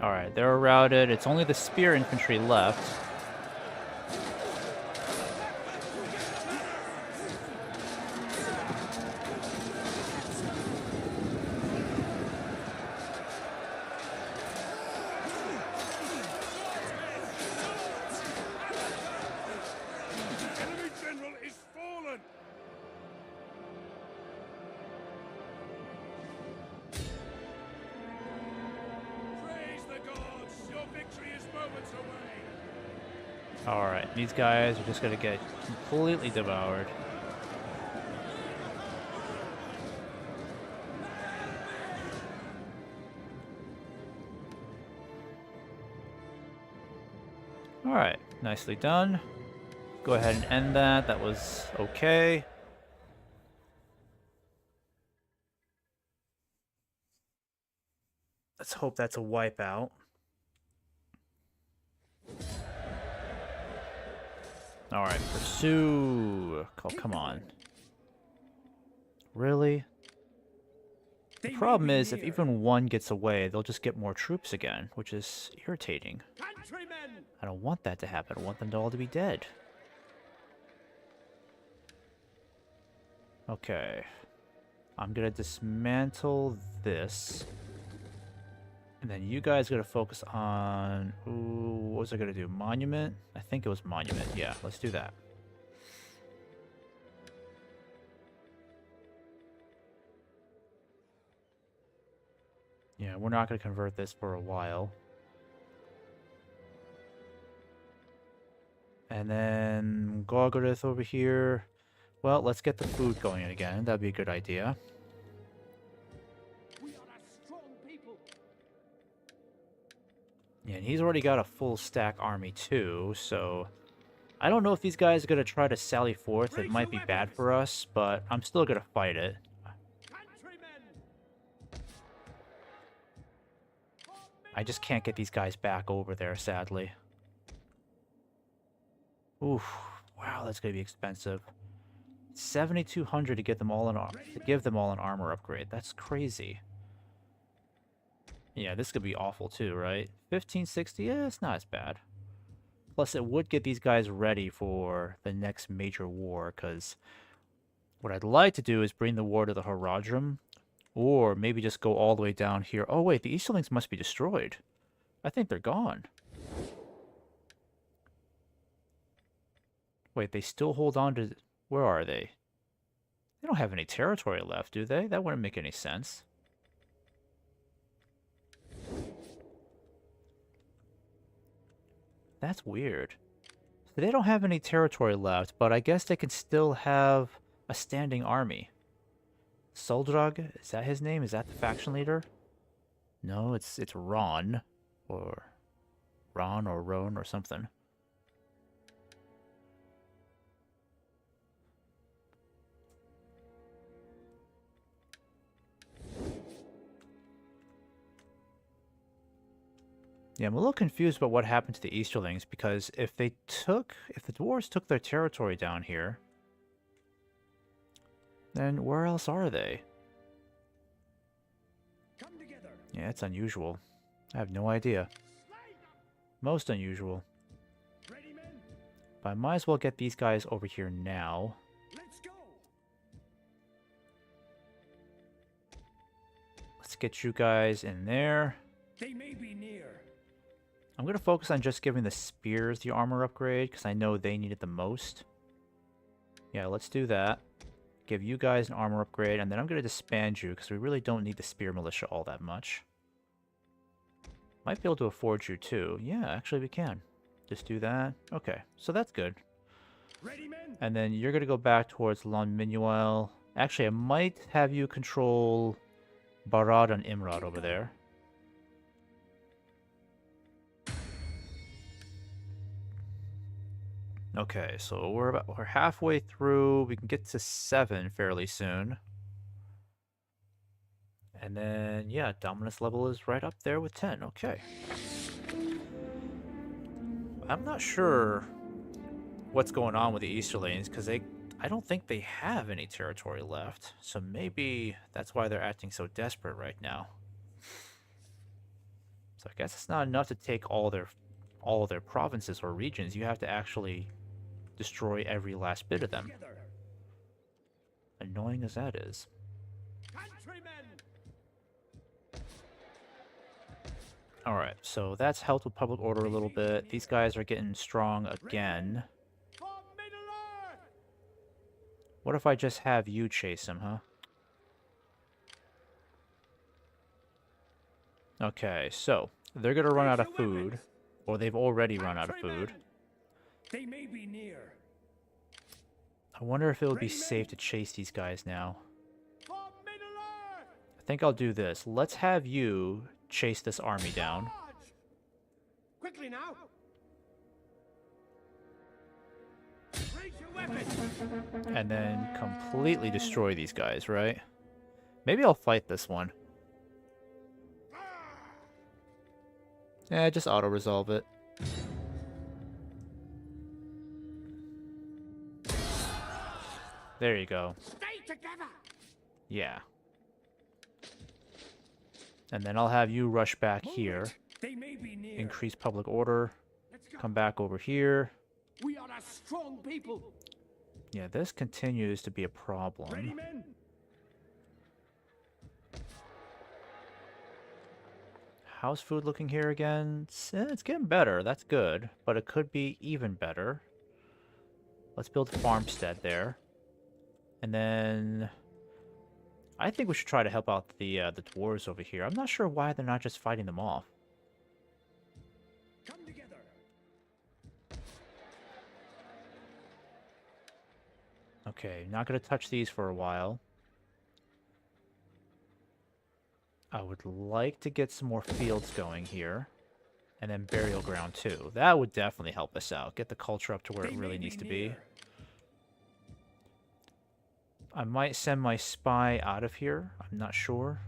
Alright, they're routed. It's only the spear infantry left. Enemy general is fallen! Praise the gods! Your victory is moments away! Alright, these guys are just gonna get completely devoured. Alright, nicely done. Go ahead and end that. That was okay. Let's hope that's a wipeout. Alright, pursue. Oh, come on. Really? The problem is, if even one gets away, they'll just get more troops again, which is irritating. Countrymen! I don't want that to happen. I want them all to be dead. Okay. I'm gonna dismantle this. And then you guys gotta focus on... Ooh, what was I gonna do? Monument? I think it was Monument. Yeah, let's do that. Yeah, we're not gonna convert this for a while. And then Gorgoroth over here. Well, let's get the food going again. That'd be a good idea. We are a strong people. Yeah, and he's already got a full stack army too, so... I don't know if these guys are gonna try to sally forth. It might be bad for us, but I'm still gonna fight it. Countrymen! I just can't get these guys back over there, sadly. Oof. Wow, that's gonna be expensive. 7,200 to get them all to give them all an armor upgrade. That's crazy. Yeah, this could be awful too, right? 1560, yeah, it's not as bad. Plus, it would get these guys ready for the next major war, because what I'd like to do is bring the war to the Haradrim, or maybe just go all the way down here. Oh wait, the Easterlings must be destroyed. I think they're gone. Wait, they still hold on to... Where are they? They don't have any territory left, do they? That wouldn't make any sense. That's weird. So they don't have any territory left, but I guess they can still have a standing army. Soldrag? Is that his name? Is that the faction leader? No, it's Ron. Or Ron or Roan or something. Yeah, I'm a little confused about what happened to the Easterlings, because if the dwarves took their territory down here, then where else are they? Come together. Yeah, it's unusual. I have no idea. Most unusual. Ready, men? But I might as well get these guys over here now. Let's go. Let's get you guys in there. They may be near. I'm going to focus on just giving the spears the armor upgrade, because I know they need it the most. Yeah, let's do that. Give you guys an armor upgrade, and then I'm going to disband you, because we really don't need the spear militia all that much. Might be able to afford you too. Yeah, actually we can. Just do that. Okay, so that's good. Ready, men? And then you're going to go back towards Lon Minuel. Actually, I might have you control Barad and Imrad over there. Okay, so we're halfway through. We can get to 7 fairly soon. And then, yeah, dominance level is right up there with 10. Okay. I'm not sure what's going on with the Easterlings, because I don't think they have any territory left. So maybe that's why they're acting so desperate right now. So I guess it's not enough to take all of their provinces or regions. You have to actually destroy every last bit of them. Together. Annoying as that is. Countrymen! Alright, so that's helped with public order a little bit. These guys are getting strong again. For Middle-earth! What if I just have you chase him, huh? Okay, so they're gonna run out of food. Or they've already run out of food. They may be near. I wonder if it would be safe to chase these guys now. For Middle-earth! I think I'll do this. Let's have you chase this army down. Charge! Quickly now! Raise your weapons. And then completely destroy these guys, right? Maybe I'll fight this one. Yeah, just auto-resolve it. There you go. Stay together. Yeah. And then I'll have you rush back here. They may be near. Increase public order. Let's go. Come back over here. We are a strong people. Yeah, this continues to be a Ready, problem. men? How's food looking here again? It's getting better. That's good. But it could be even better. Let's build a farmstead there. And then I think we should try to help out the dwarves over here. I'm not sure why they're not just fighting them off. Come together. Okay, not going to touch these for a while. I would like to get some more fields going here. And then burial ground too. That would definitely help us out. Get the culture up to where it really needs to be. I might send my spy out of here. I'm not sure.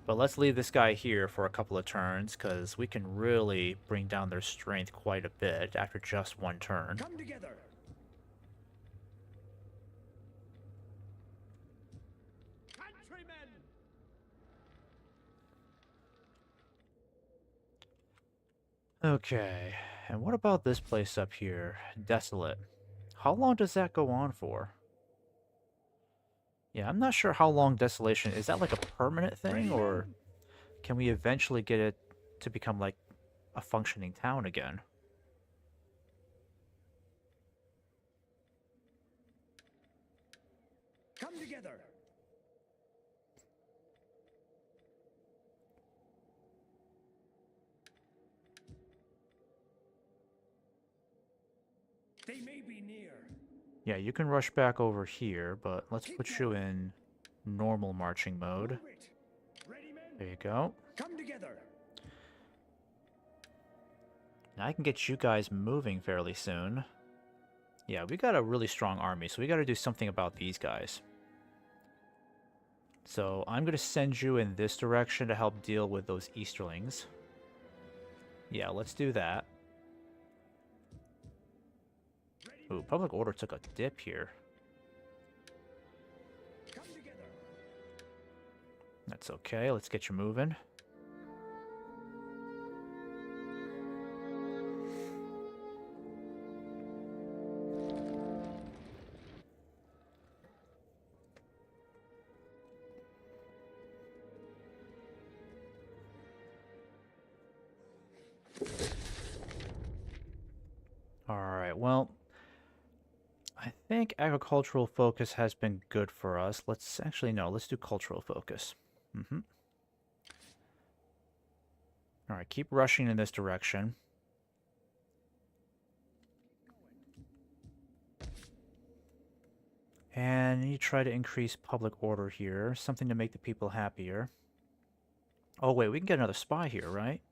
But let's leave this guy here for a couple of turns, because we can really bring down their strength quite a bit after just one turn. Come together. Countrymen. Okay, and what about this place up here? Desolate. How long does that go on for? Yeah, I'm not sure how long Desolation... Is that like a permanent thing, or can we eventually get it to become like a functioning town again? Come together. They may be near. Yeah, you can rush back over here, but let's put you in normal marching mode. Move it. Ready, men? There you go. Come together. Now I can get you guys moving fairly soon. Yeah, we got a really strong army, so we got to do something about these guys. So I'm going to send you in this direction to help deal with those Easterlings. Yeah, let's do that. Ooh, public order took a dip here. Come together. That's okay, let's get you moving. Alright, well, I think agricultural focus has been good for us. Let's actually, no, let's do cultural focus. Alright, keep rushing in this direction. And you try to increase public order here. Something to make the people happier. Oh wait, we can get another spy here, right?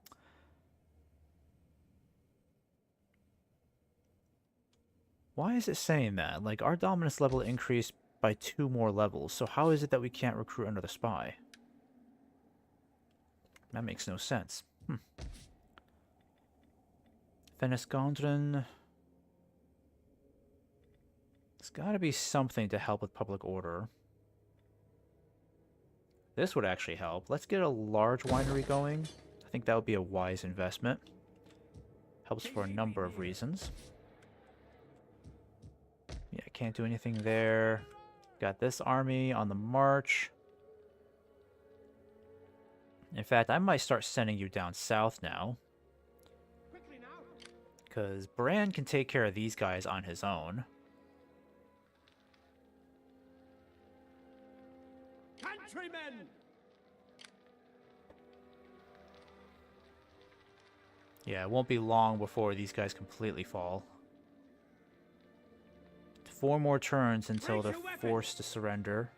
Why is it saying that? Like, our dominance level increased by 2 more levels, so how is it that we can't recruit another spy? That makes no sense. Feneskondren. There's gotta be something to help with public order. This would actually help. Let's get a large winery going. I think that would be a wise investment. Helps for a number of reasons. Yeah, can't do anything there. Got this army on the march. In fact, I might start sending you down south now. Quickly now. Because Bran can take care of these guys on his own. Countrymen. Yeah, it won't be long before these guys completely fall. 4 more turns until they're forced to surrender.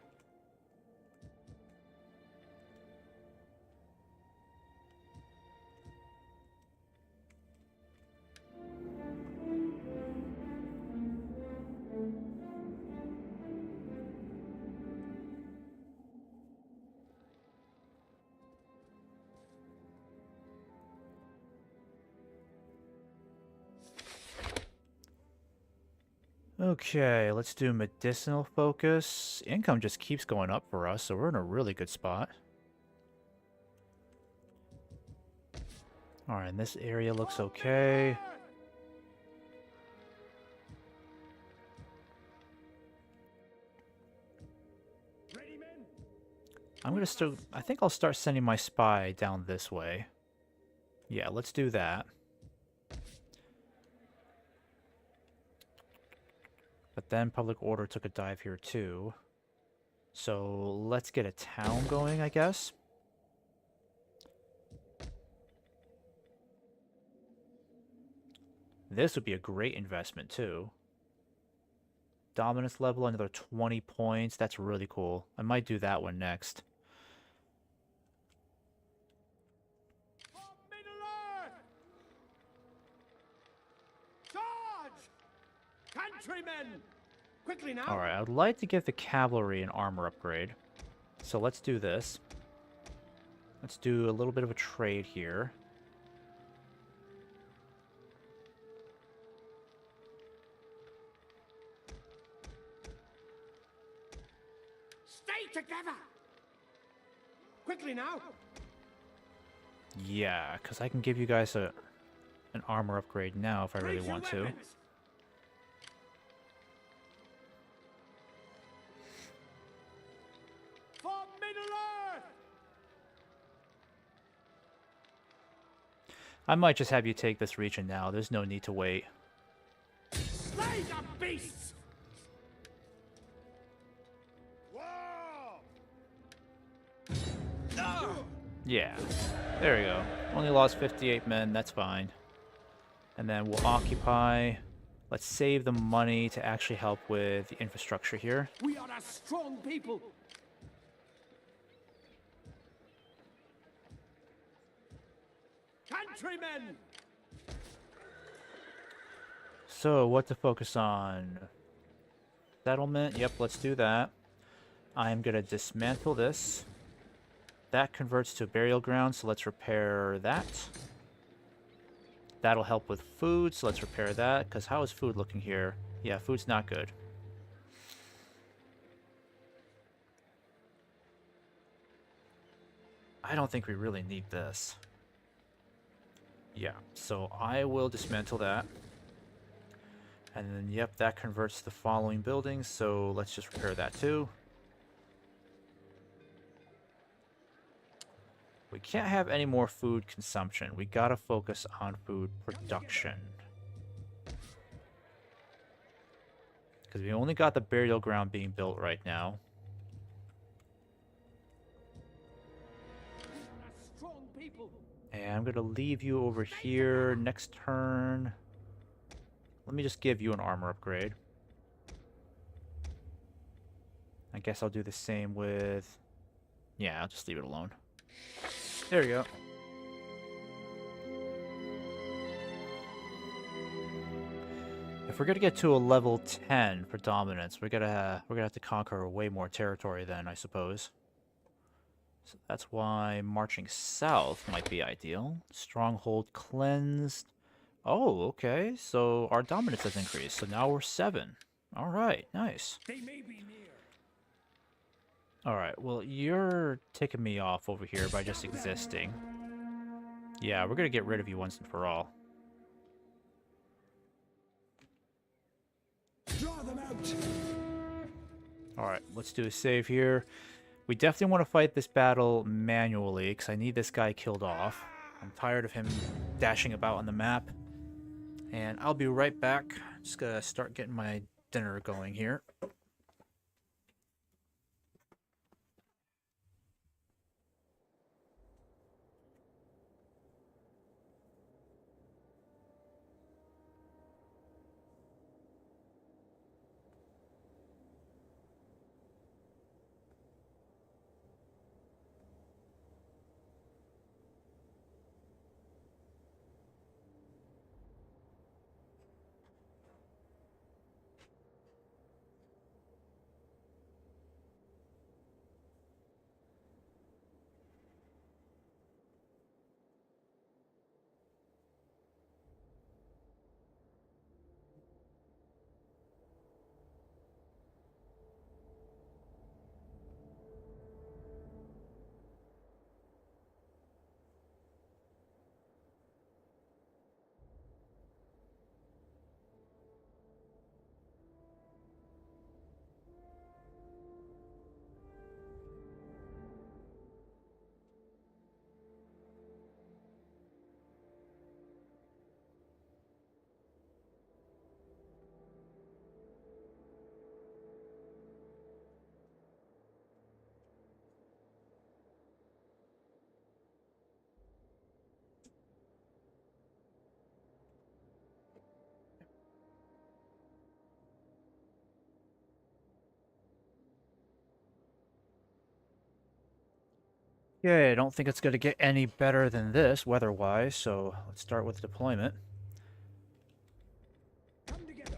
Okay, let's do medicinal focus. Income just keeps going up for us, so we're in a really good spot. Alright, and this area looks okay. Ready, men? I'm gonna still... I think I'll start sending my spy down this way. Yeah, let's do that. But then public order took a dive here too. So let's get a town going, I guess. This would be a great investment too. Dominance level, another 20 points. That's really cool. I might do that one next. For Middle-earth! Charge! Countrymen! Quickly now! Alright, I would like to give the cavalry an armor upgrade. So let's do this. Let's do a little bit of a trade here. Stay together! Quickly now! Yeah, because I can give you guys an armor upgrade now if I really Raise your want to. weapons. For Middle-earth! I might just have you take this region now. There's no need to wait. Slay the beasts! War! Yeah, there we go. Only lost 58 men, that's fine. And then we'll occupy. Let's save the money to actually help with the infrastructure here. We are a strong people! Countrymen! So, what to focus on? Settlement, yep, let's do that. I'm gonna dismantle this. That converts to a burial ground, so let's repair that. That'll help with food, so let's repair that, because how is food looking here? Yeah, food's not good. I don't think we really need this. Yeah, so I will dismantle that. And then, yep, that converts to the following buildings, so let's just repair that too. We can't have any more food consumption. We gotta focus on food production. Because we only got the burial ground being built right now. A strong people! And I'm gonna leave you over here next turn. Let me just give you an armor upgrade. I guess I'll do the same with... Yeah, I'll just leave it alone. There you go. If we're gonna get to a level 10 for dominance, we're gonna have to conquer way more territory then, I suppose. So that's why marching south might be ideal. Stronghold cleansed. Oh, okay. So our dominance has increased. So now we're 7. All right, nice. They may be near. All right, well, you're ticking me off over here by just existing. Yeah, we're gonna get rid of you once and for all. Draw them out! All right, let's do a save here. We definitely want to fight this battle manually, because I need this guy killed off. I'm tired of him dashing about on the map. And I'll be right back. Just gonna start getting my dinner going here. Okay, I don't think it's going to get any better than this weather-wise, so let's start with deployment. Come together.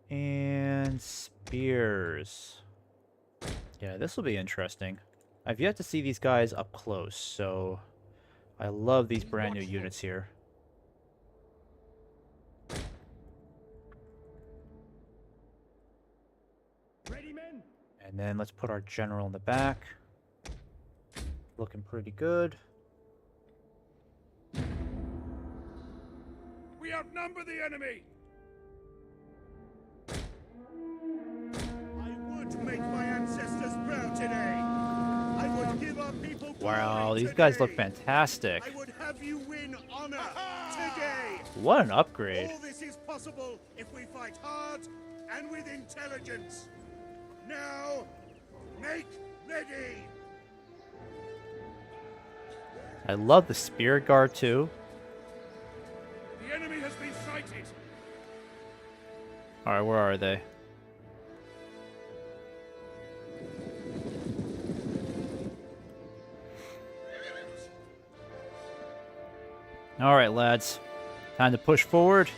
And spears. Yeah, this will be interesting. I've yet to see these guys up close, so I love these brand new units here. Ready, men? And then let's put our general in the back. Looking pretty good. We outnumber the enemy! I would make my ancestors proud today. I would give our people Wow, glory these guys look today. fantastic. I would have you win honor today. What an upgrade. All this is possible if we fight hard and with intelligence. Now, make ready. I love the spear guard too. The enemy has been sighted! Alright, where are they? Alright, lads. Time to push forward.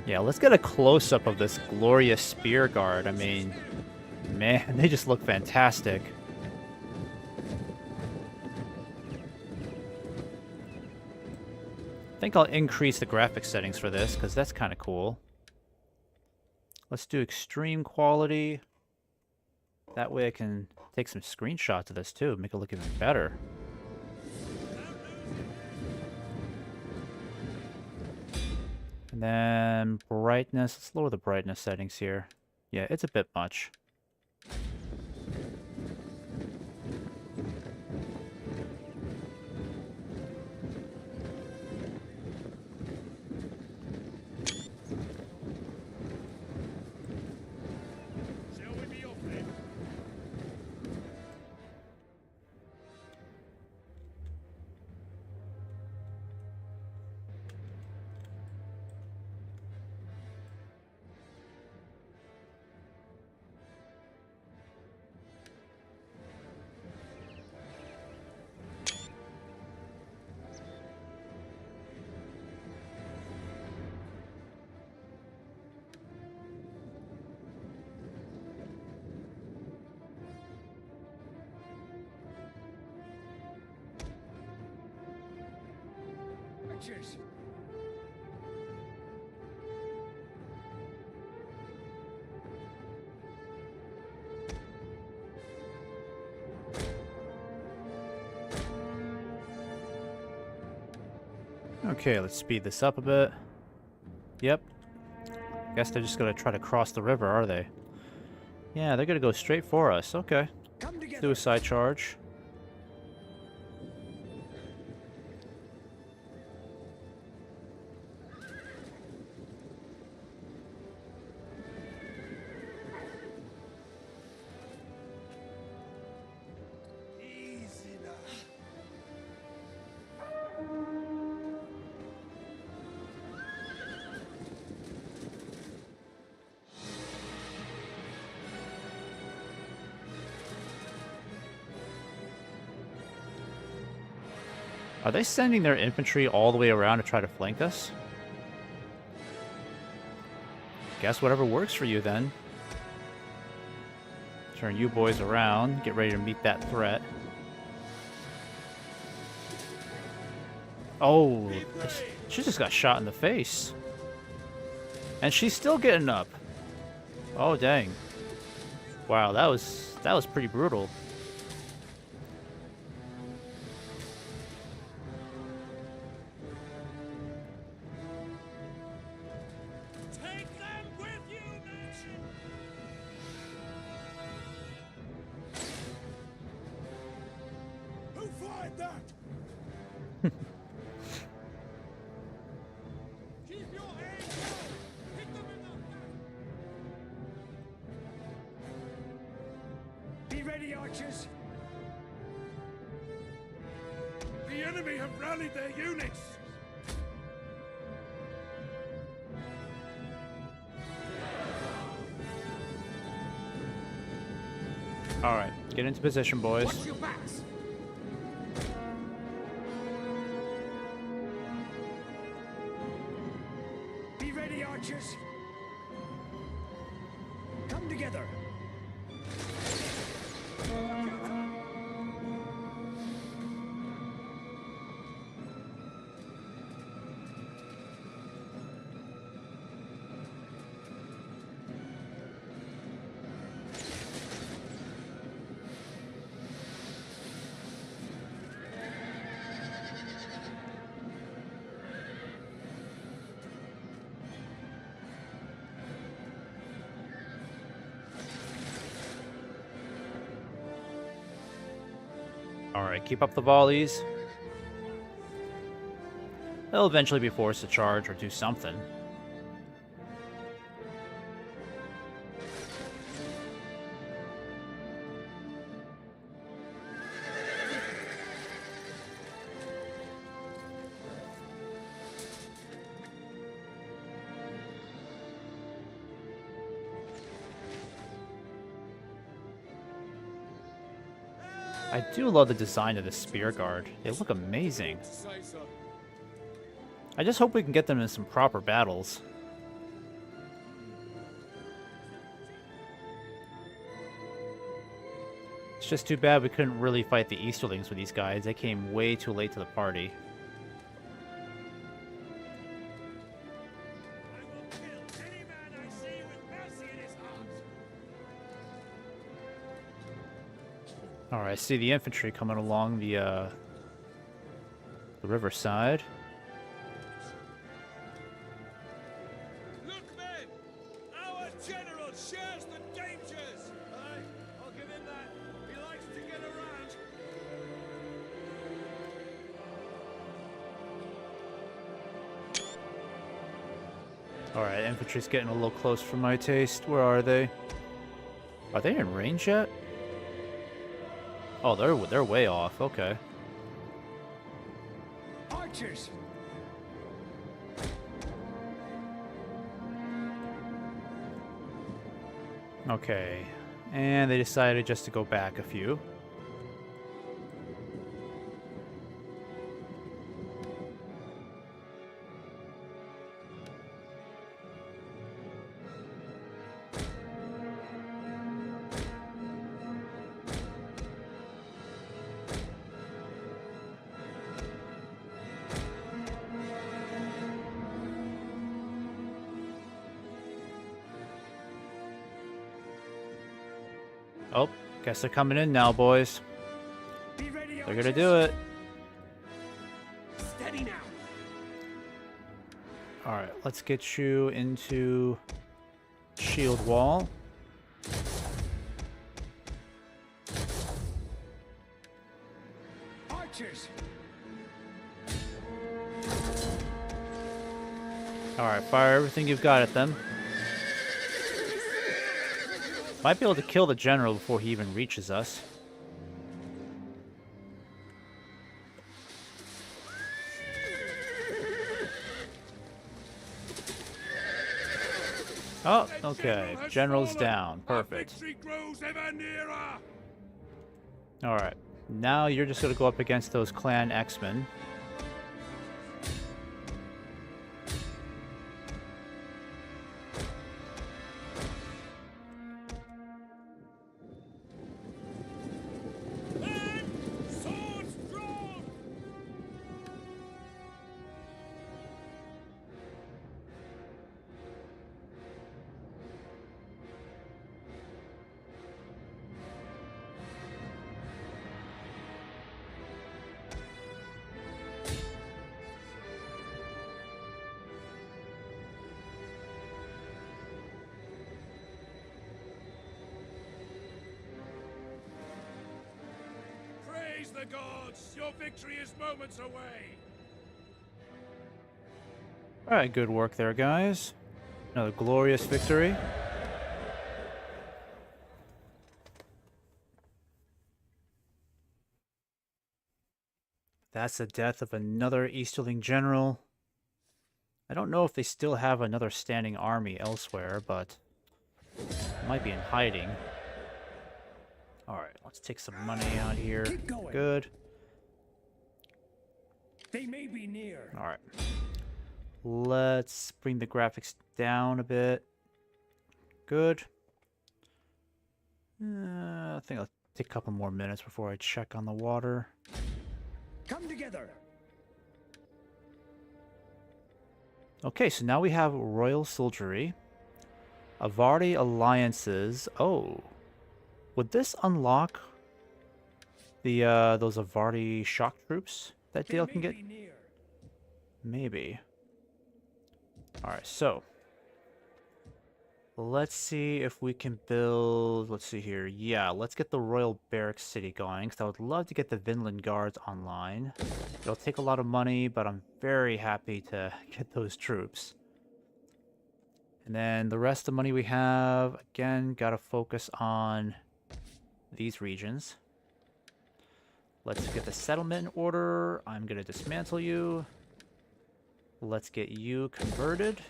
Yeah, let's get a close-up of this glorious spear guard. I mean, man, they just look fantastic. I think I'll increase the graphics settings for this, because that's kind of cool. Let's do extreme quality. That way I can take some screenshots of this too, make it look even better. And then brightness, let's lower the brightness settings here. Yeah, it's a bit much. Shall we be off then? Cheers. Okay, let's speed this up a bit. Yep. Guess they're just gonna try to cross the river, are they? Yeah, they're gonna go straight for us. Okay. Come together. Do a side charge. Easy now. Are they sending their infantry all the way around to try to flank us? Guess whatever works for you then. Turn you boys around, get ready to meet that threat. Oh, she just got shot in the face. And she's still getting up. Oh, dang. Wow, that was pretty brutal. Take them with you, men! Who fired that? Keep your hands low. Hit them in the back. Be ready, archers. The enemy have rallied their units. Alright, get into position, boys. Watch your backs. Be ready, archers. Come together. Alright, keep up the volleys. They'll eventually be forced to charge or do something. I do love the design of the spear guard. They look amazing. I just hope we can get them in some proper battles. It's just too bad we couldn't really fight the Easterlings with these guys. They came way too late to the party. I will kill any man I see with mercy in his heart. Alright, I see the infantry coming along the riverside. Look, men! Our general shares the dangers! Aye, I'll give him that. He likes to get around. Alright, infantry's getting a little close for my taste. Where are they? Are they in range yet? Oh, they're way off. Okay. Archers. Okay. And they decided just to go back a few. Oh, guess they're coming in now, boys. Be ready, They're archers. gonna do it. Steady now. Alright, let's get you into shield wall. Archers. Alright, fire everything you've got at them. Might be able to kill the general before he even reaches us. Oh, okay. General's down. Perfect. Victory grows ever nearer. Alright. Now you're just gonna go up against those clan X-Men. Men! Swords drawn! Praise the gods. Your victory is moments away. Alright, good work there, guys. Another glorious victory. That's the death of another Easterling general. I don't know if they still have another standing army elsewhere, but it might be in hiding. Alright, let's take some money out here. Keep going. Good. They may be near. Alright. Let's bring the graphics down a bit. Good. I think I'll take a couple more minutes before I check on the water. Come together. Okay, so now we have Royal Soldiery. Avardi Alliances. Oh. Would this unlock the those Avardi shock troops that Dale can get? Maybe. Alright, so let's see if we can build, let's see here. Yeah, let's get the Royal Barracks City going, because I would love to get the Vinland Guards online. It'll take a lot of money, but I'm very happy to get those troops. And then the rest of the money we have, again, gotta focus on these regions. Let's get the settlement in order. I'm gonna dismantle you. Let's get you converted.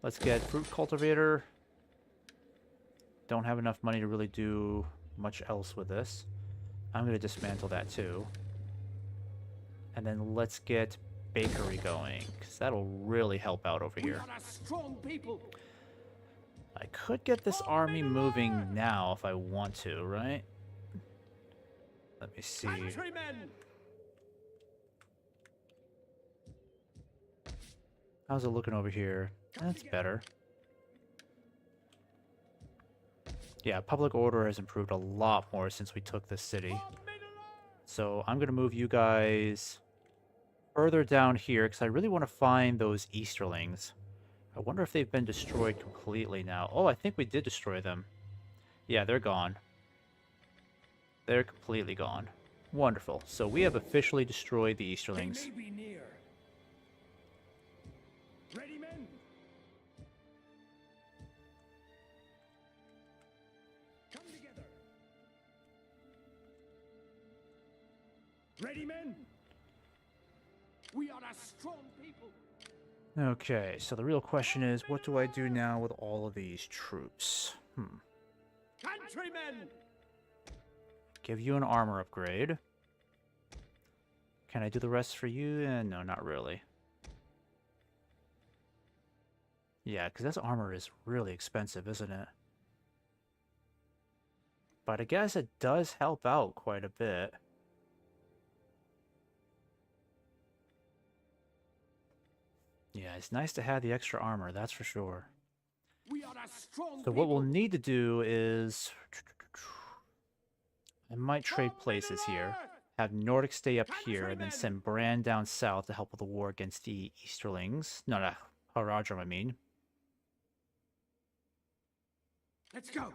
Let's get fruit cultivator. Don't have enough money to really do much else with this. I'm going to dismantle that too. And then let's get bakery going, because that'll really help out over here. We are a strong people. I could get this army moving now if I want to, right? Let me see. Countrymen. How's it looking over here? That's better. Yeah, public order has improved a lot more since we took this city. So I'm going to move you guys further down here because I really want to find those Easterlings. I wonder if they've been destroyed completely now. Oh, I think we did destroy them. Yeah, they're gone. They're completely gone. Wonderful. So we have officially destroyed the Easterlings. They may be near. Ready, men? Come together. Ready, men? We are a strong people. Okay, so the real question is, what do I do now with all of these troops? Countrymen. Give you an armor upgrade. Can I do the rest for you? No, not really. Yeah, because this armor is really expensive, isn't it? But I guess it does help out quite a bit. Yeah, it's nice to have the extra armor, that's for sure. We are a strong So what we'll need to do is... I might trade places here. Have Nordic stay up here, and then send Bran down south to help with the war against the Easterlings. No, Haradrim, I mean. Let's go.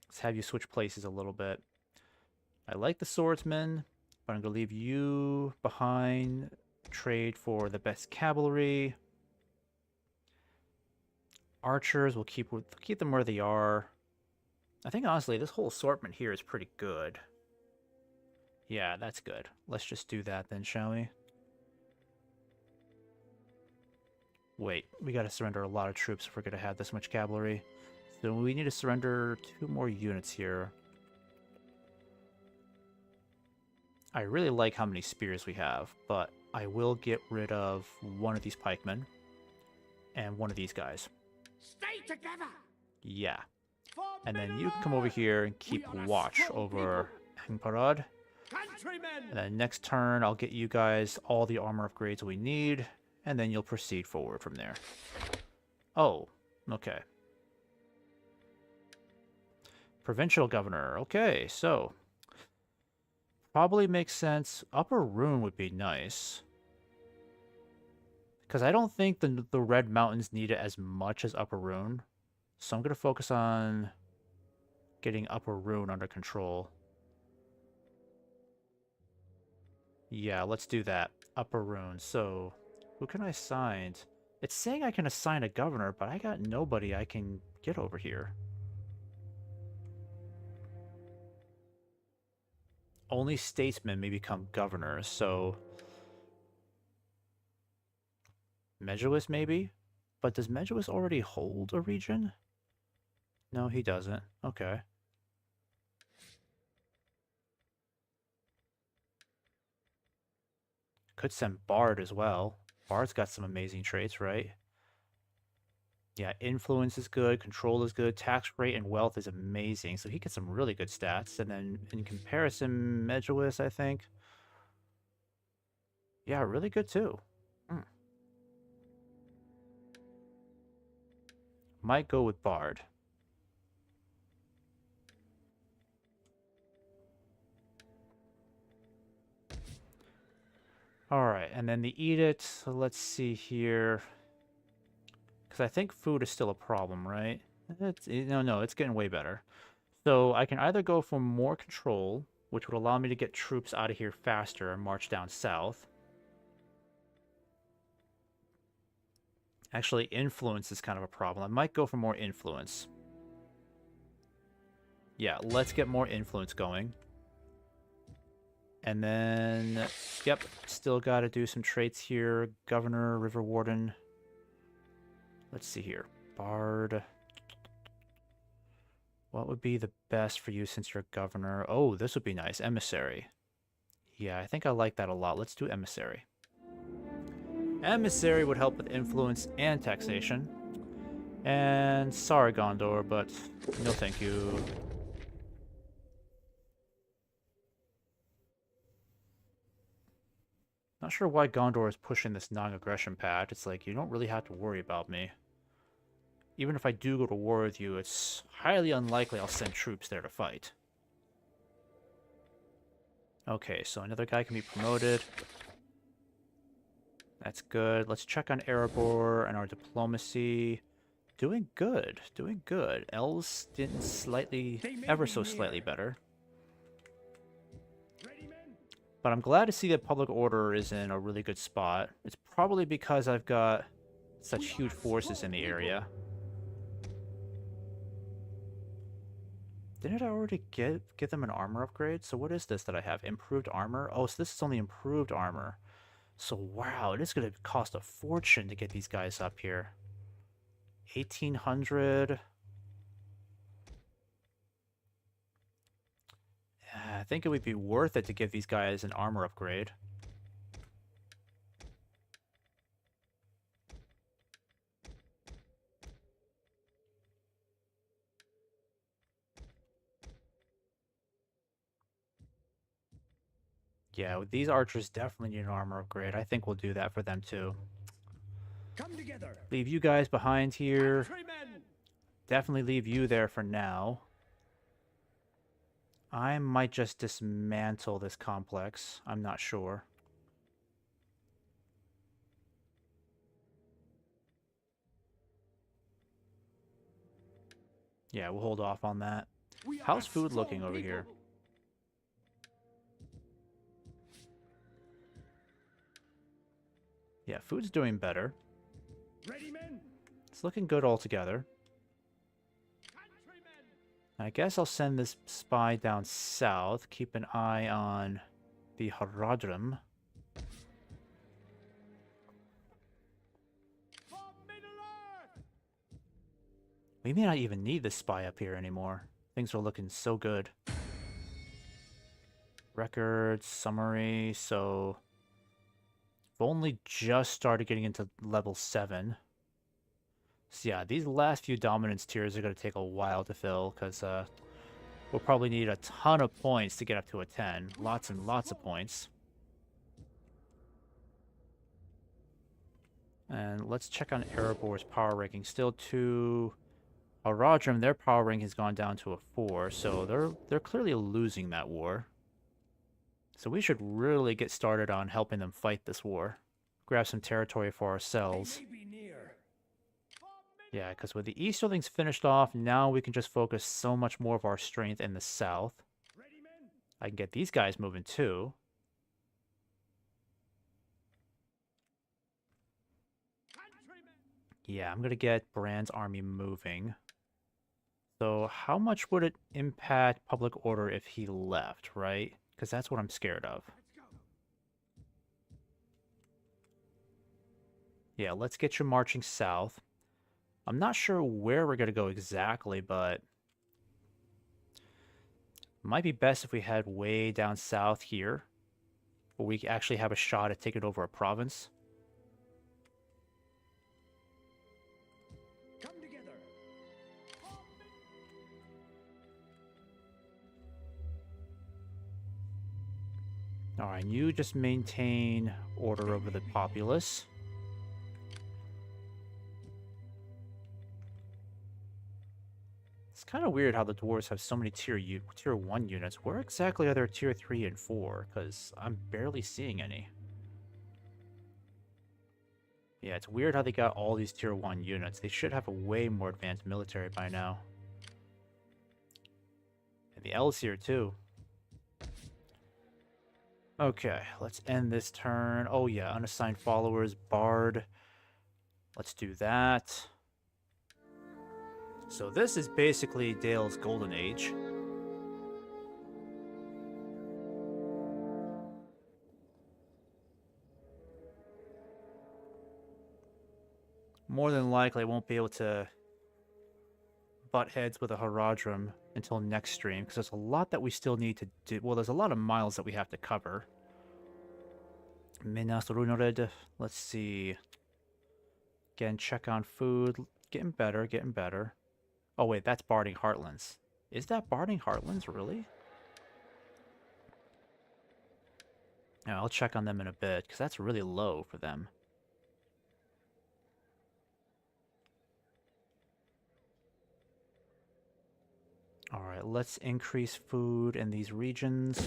Let's have you switch places a little bit. I like the swordsmen, but I'm going to leave you behind. Trade for the best cavalry. Archers, we'll keep them where they are. I think, honestly, this whole assortment here is pretty good. Yeah, that's good. Let's just do that then, shall we? Wait, we gotta surrender a lot of troops if we're gonna have this much cavalry. So we need to surrender 2 more units here. I really like how many spears we have, but I will get rid of one of these pikemen and one of these guys. Stay together. Yeah. And then you can come over here and keep watch over Angparad. Countrymen. And then next turn, I'll get you guys all the armor upgrades we need, and then you'll proceed forward from there. Oh, okay. Provincial governor. Okay, so probably makes sense. Upper Rune would be nice. Because I don't think the Red Mountains need it as much as Upper Rune. So I'm going to focus on getting Upper Rune under control. Yeah, let's do that. Upper Rune. So, who can I sign? It's saying I can assign a governor, but I got nobody I can get over here. Only statesmen may become governors, so... Medjugorje, maybe? But does Medjugorje already hold a region? No, he doesn't. Okay. Could send Bard as well. Bard's got some amazing traits, right? Yeah, influence is good, control is good, tax rate and wealth is amazing, so he gets some really good stats. And then in comparison, Medjugorje, I think. Yeah, really good too. Might go with Bard. Alright, and then the edict, so let's see here. Because I think food is still a problem, right? No, it's getting way better. So I can either go for more control, which would allow me to get troops out of here faster and march down south. Actually, influence is kind of a problem. I might go for more influence. Yeah, let's get more influence going. And then, yep, still got to do some traits here. Governor, River Warden. Let's see here. Bard. What would be the best for you since you're governor? Oh, this would be nice. Emissary. Yeah, I think I like that a lot. Let's do emissary. Emissary would help with influence and taxation. And sorry, Gondor, but no thank you. Not sure why Gondor is pushing this non-aggression pact. It's like, you don't really have to worry about me. Even if I do go to war with you, it's highly unlikely I'll send troops there to fight. Okay, so another guy can be promoted. That's good. Let's check on Erebor and our diplomacy. Doing good. Doing good. Elves did slightly, ever so slightly better. But I'm glad to see that public order is in a really good spot. It's probably because I've got such huge forces in the area. Didn't I already give them an armor upgrade? So what is this that I have? Improved armor? Oh, so this is only improved armor. So wow, it is going to cost a fortune to get these guys up here. 1,800. I think it would be worth it to give these guys an armor upgrade. Yeah, these archers definitely need an armor upgrade. I think we'll do that for them too. Come together. Leave you guys behind here. Definitely leave you there for now. I might just dismantle this complex. I'm not sure. Yeah, we'll hold off on that. How's food looking over here? Yeah, food's doing better. Ready, men? It's looking good altogether. I guess I'll send this spy down south. Keep an eye on the Haradrim. We may not even need this spy up here anymore. Things are looking so good. Records, summary, so... I've only just started getting into level 7. So yeah, these last few dominance tiers are going to take a while to fill, because we'll probably need a ton of points to get up to a 10. Lots and lots of points. And let's check on Erebor's power ranking. Still 2. Haradrim, their power ranking has gone down to a 4, so they're clearly losing that war. So we should really get started on helping them fight this war. Grab some territory for ourselves. Yeah, because with the Easterlings finished off, now we can just focus so much more of our strength in the south. I can get these guys moving too. Yeah, I'm gonna get Brand's army moving. So how much would it impact public order if he left, right? Because that's what I'm scared of. Yeah, let's get you marching south. I'm not sure where we're gonna go exactly, but might be best if we head way down south here, where we actually have a shot at taking over a province. Come together. Alright, you just maintain order over the populace. It's kind of weird how the dwarves have so many tier 1 units. Where exactly are their tier 3 and 4? Because I'm barely seeing any. Yeah, it's weird how they got all these tier 1 units. They should have a way more advanced military by now. And the L's here too. Okay, let's end this turn. Oh yeah, unassigned followers, Bard. Let's do that. So this is basically Dale's golden age. More than likely, I won't be able to butt heads with a Haradrim until next stream, because there's a lot that we still need to do. Well, there's a lot of miles that we have to cover. Minas Runored. Let's see. Again, check on food. Getting better, getting better. Oh wait, that's Barding Heartlands. Is that Barding Heartlands, really? Yeah, I'll check on them in a bit, because that's really low for them. Alright, let's increase food in these regions.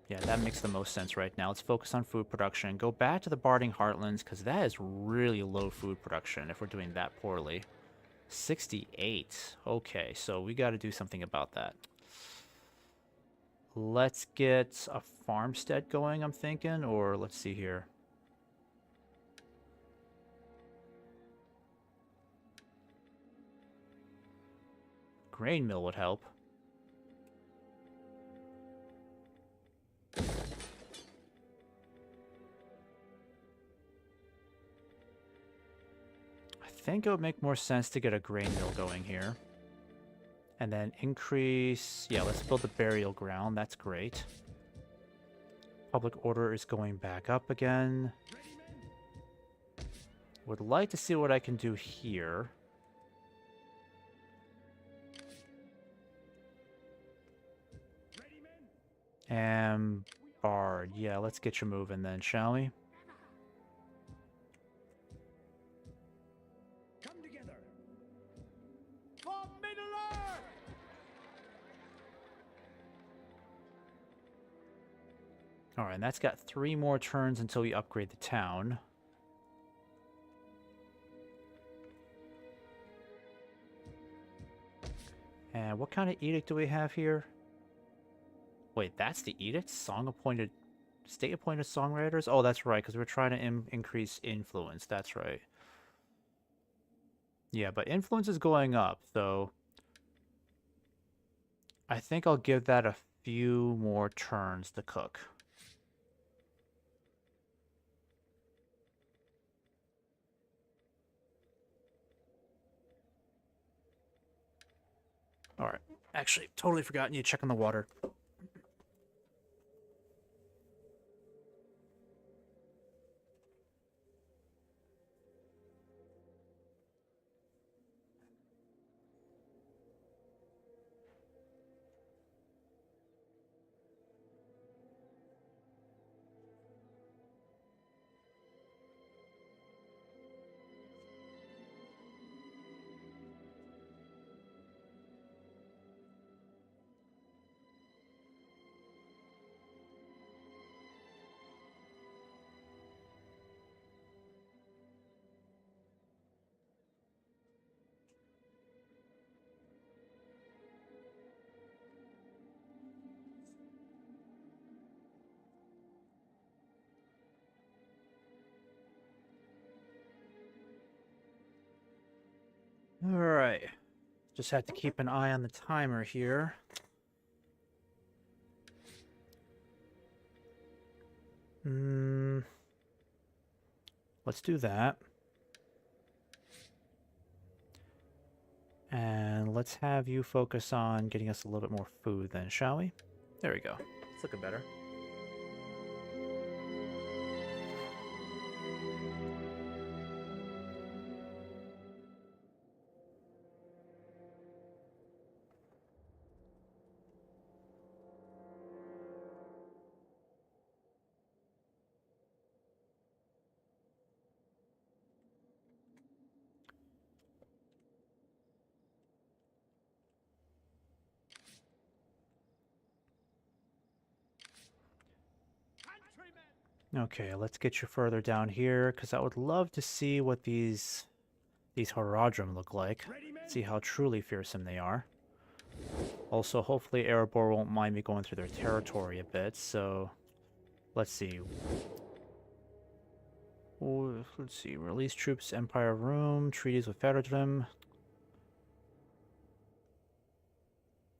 Yeah, that makes the most sense right now. Let's focus on food production. Go back to the Barding Heartlands, because that is really low food production if we're doing that poorly. 68. Okay, so we got to do something about that. Let's get a farmstead going, I'm thinking, or let's see here. Grain mill would help. I think it would make more sense to get a grain mill going here. And then increase... Yeah, let's build the burial ground. That's great. Public order is going back up again. Would like to see what I can do here. And Bard. Yeah, let's get you moving then, shall we? Come together. For Middle-earth! Alright, and that's got 3 more turns until we upgrade the town. And what kind of edict do we have here? Wait, that's the edict? State-appointed songwriters? Oh, that's right, because we're trying to increase influence. That's right. Yeah, but influence is going up, so... I think I'll give that a few more turns to cook. Alright. Actually, totally forgotten you check on the water. Just have to keep an eye on the timer here. Let's do that. And let's have you focus on getting us a little bit more food then, shall we? There we go. It's looking better. Okay, let's get you further down here, because I would love to see what these Horadrim look like. See how truly fearsome they are. Also, hopefully Erebor won't mind me going through their territory a bit, so... Let's see. Oh, let's see. Release troops, Empire Room, treaties with Feridrim.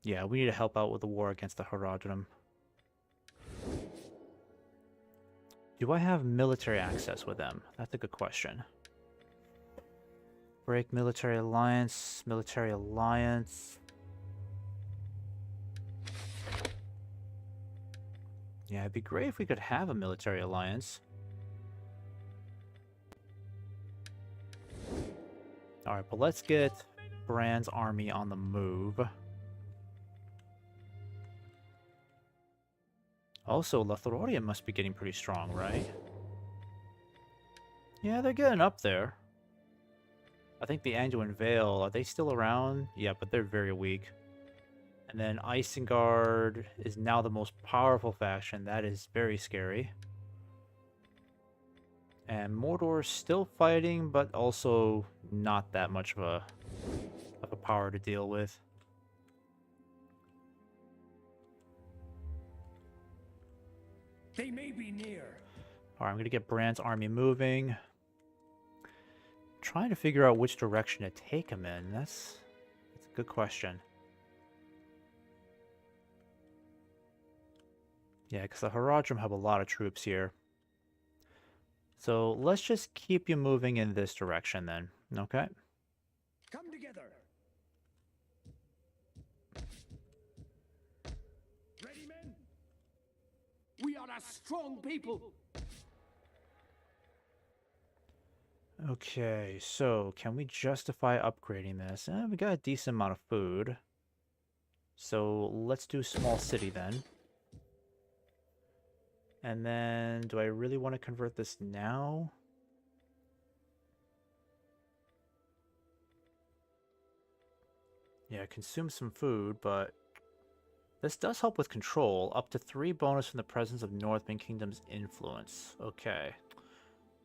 Yeah, we need to help out with the war against the Horadrim. Do I have military access with them? That's a good question. Break military alliance, military alliance. Yeah, it'd be great if we could have a military alliance. Alright, but let's get Brand's army on the move. Also, Lotharodia must be getting pretty strong, right? Yeah, they're getting up there. I think the Anduin Vale, are they still around? Yeah, but they're very weak. And then Isengard is now the most powerful faction. That is very scary. And Mordor's still fighting, but also not that much of a power to deal with. They may be near. Alright, I'm going to get Brand's army moving. Trying to figure out which direction to take him in. That's a good question. Yeah, because the Haradrim have a lot of troops here. So let's just keep you moving in this direction then, okay? Come together. Ready, men? We are a strong people. Okay, so can we justify upgrading this? We got a decent amount of food. So let's do small city then. And then, do I really want to convert this now? Yeah, consume some food, but this does help with control. Up to 3 bonus from the presence of Northman Kingdom's influence. Okay.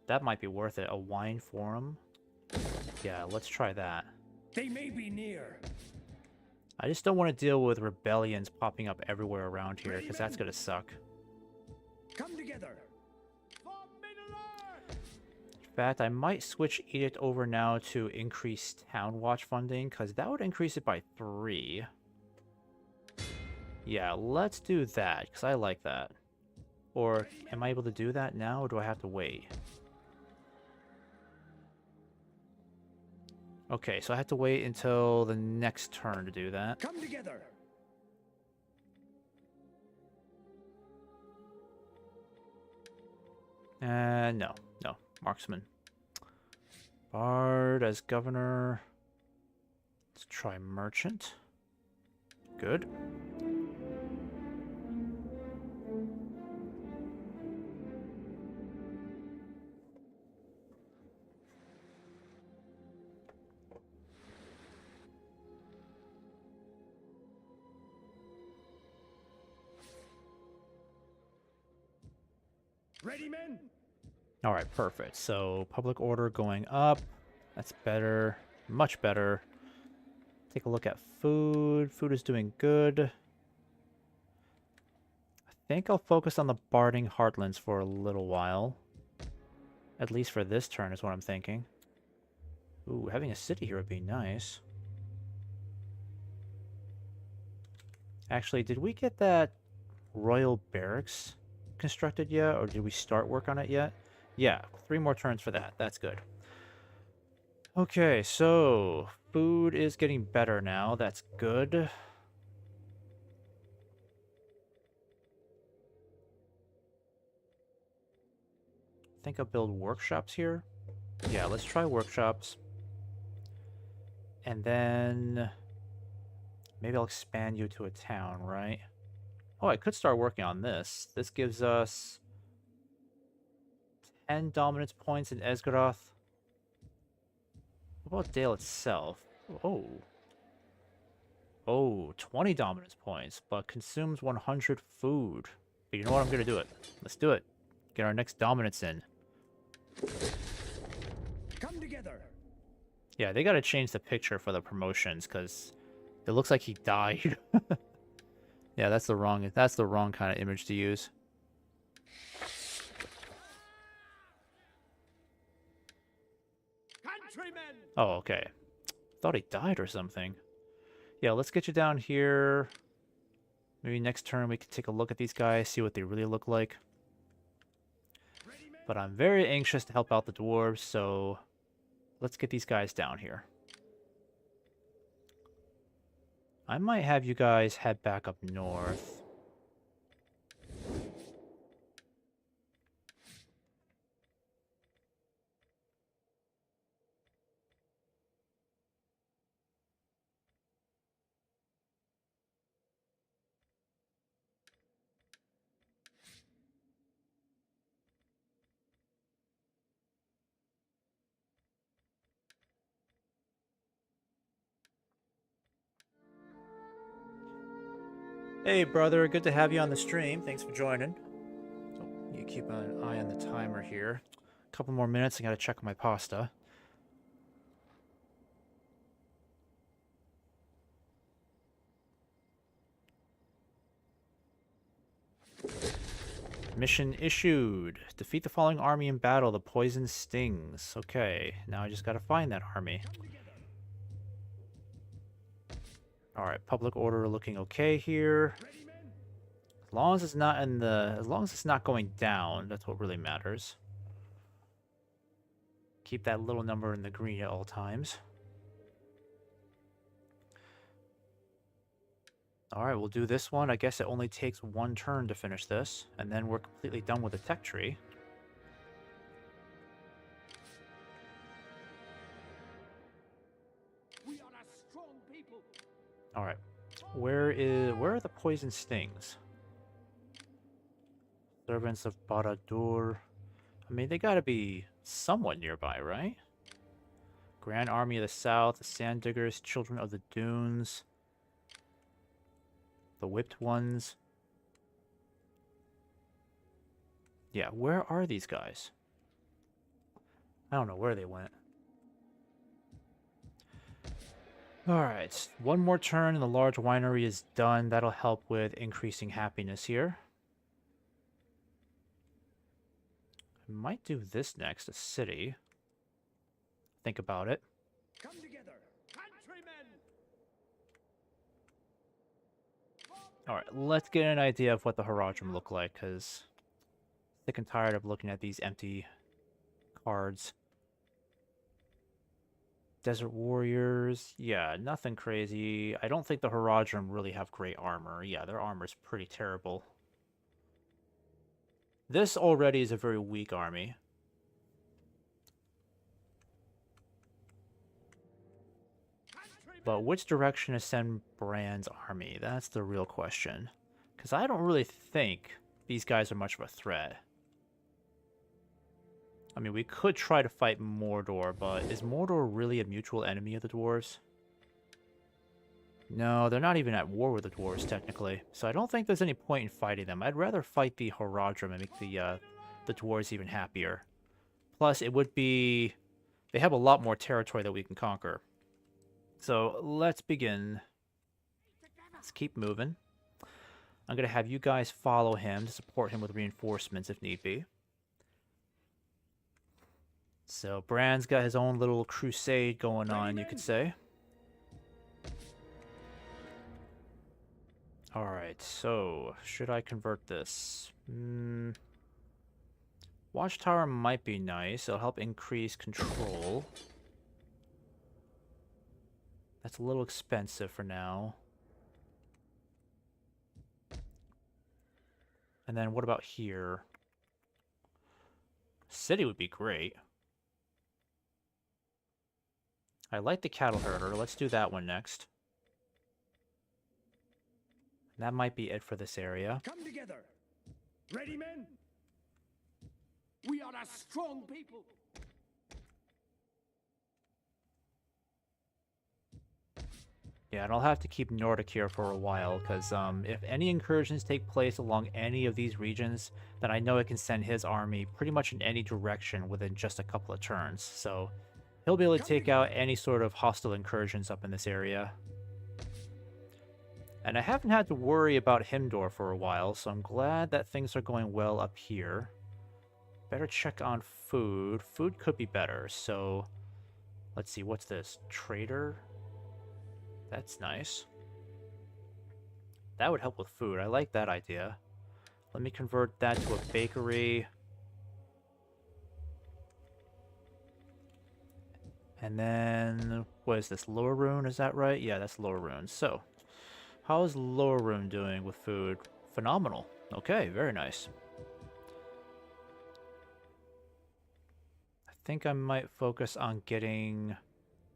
That might be worth it. A wine forum? Yeah, let's try that. They may be near. I just don't want to deal with rebellions popping up everywhere around here, because that's going to suck. Come together. For Middle-earth! In fact, I might switch Edict over now to increase Town Watch funding, because that would increase it by 3. Yeah, let's do that, because I like that. Or, am I able to do that now, or do I have to wait? Okay, so I have to wait until the next turn to do that. Come together. No. Marksman. Bard as governor. Let's try merchant. Good. Ready, men? Alright, perfect. So, public order going up. That's better. Much better. Take a look at food. Food is doing good. I think I'll focus on the Barding Heartlands for a little while. At least for this turn is what I'm thinking. Ooh, having a city here would be nice. Actually, did we get that royal barracks constructed yet, or did we start work on it yet? Yeah, 3 more turns for that. That's good. Okay, so food is getting better now. That's good. I think I'll build workshops here. Yeah, let's try workshops. And then maybe I'll expand you to a town, right? Oh, I could start working on this. This gives us 10 dominance points in Esgaroth. What about Dale itself? Oh. Oh, 20 dominance points, but consumes 100 food. But you know what? I'm going to do it. Let's do it. Get our next dominance in. Come together. Yeah, they got to change the picture for the promotions because it looks like he died. Yeah, that's the wrong kind of image to use. Countrymen. Oh, okay. Thought he died or something. Yeah, let's get you down here. Maybe next turn we can take a look at these guys, see what they really look like. But I'm very anxious to help out the dwarves, so let's get these guys down here. I might have you guys head back up north. Hey, brother. Good to have you on the stream. Thanks for joining. Oh, you keep an eye on the timer here. A couple more minutes. I gotta check my pasta. Mission issued. Defeat the following army in battle. The poison stings. Okay, now I just gotta find that army. Alright, public order looking okay here. As long as it's not going down, that's what really matters. Keep that little number in the green at all times. Alright, we'll do this one. I guess it only takes 1 turn to finish this, and then we're completely done with the tech tree. We are a strong people. Alright. Where are the poison stings? Servants of Baradur. I mean, they gotta be somewhat nearby, right? Grand Army of the South, the Sand Diggers, Children of the Dunes, the Whipped Ones. Yeah, where are these guys? I don't know where they went. Alright, 1 more turn and the large winery is done. That'll help with increasing happiness here. I might do this next, a city. Think about it. Come together. Countrymen. Alright, let's get an idea of what the Haradrim look like, because sick and tired of looking at these empty cards. Desert Warriors, yeah, nothing crazy. I don't think the Haradrim really have great armor. Yeah, their armor's pretty terrible. This already is a very weak army. But which direction to send Brand's army? That's the real question. Because I don't really think these guys are much of a threat. I mean, we could try to fight Mordor, but is Mordor really a mutual enemy of the dwarves? No, they're not even at war with the dwarves, technically. So I don't think there's any point in fighting them. I'd rather fight the Haradrim and make the dwarves even happier. Plus, it would be... They have a lot more territory that we can conquer. So, let's begin. Let's keep moving. I'm going to have you guys follow him to support him with reinforcements if need be. So, Bran's got his own little crusade going on, you could say. Alright, so should I convert this? Watchtower might be nice. It'll help increase control. That's a little expensive for now. And then what about here? City would be great. I like the cattle herder. Let's do that one next. That might be it for this area. Come together. Ready, men? We are a strong people. Yeah, and I'll have to keep Nordic here for a while, because if any incursions take place along any of these regions, then I know I can send his army pretty much in any direction within just a couple of turns. So he'll be able to take out any sort of hostile incursions up in this area. And I haven't had to worry about Himdor for a while, so I'm glad that things are going well up here. Better check on food. Food could be better, so let's see, what's this? Trader? That's nice. That would help with food. I like that idea. Let me convert that to a bakery. And then, what is this? Lower Rune, is that right? Yeah, that's Lower Rune. So, how's Lower Rune doing with food? Phenomenal. Okay, very nice. I think I might focus on getting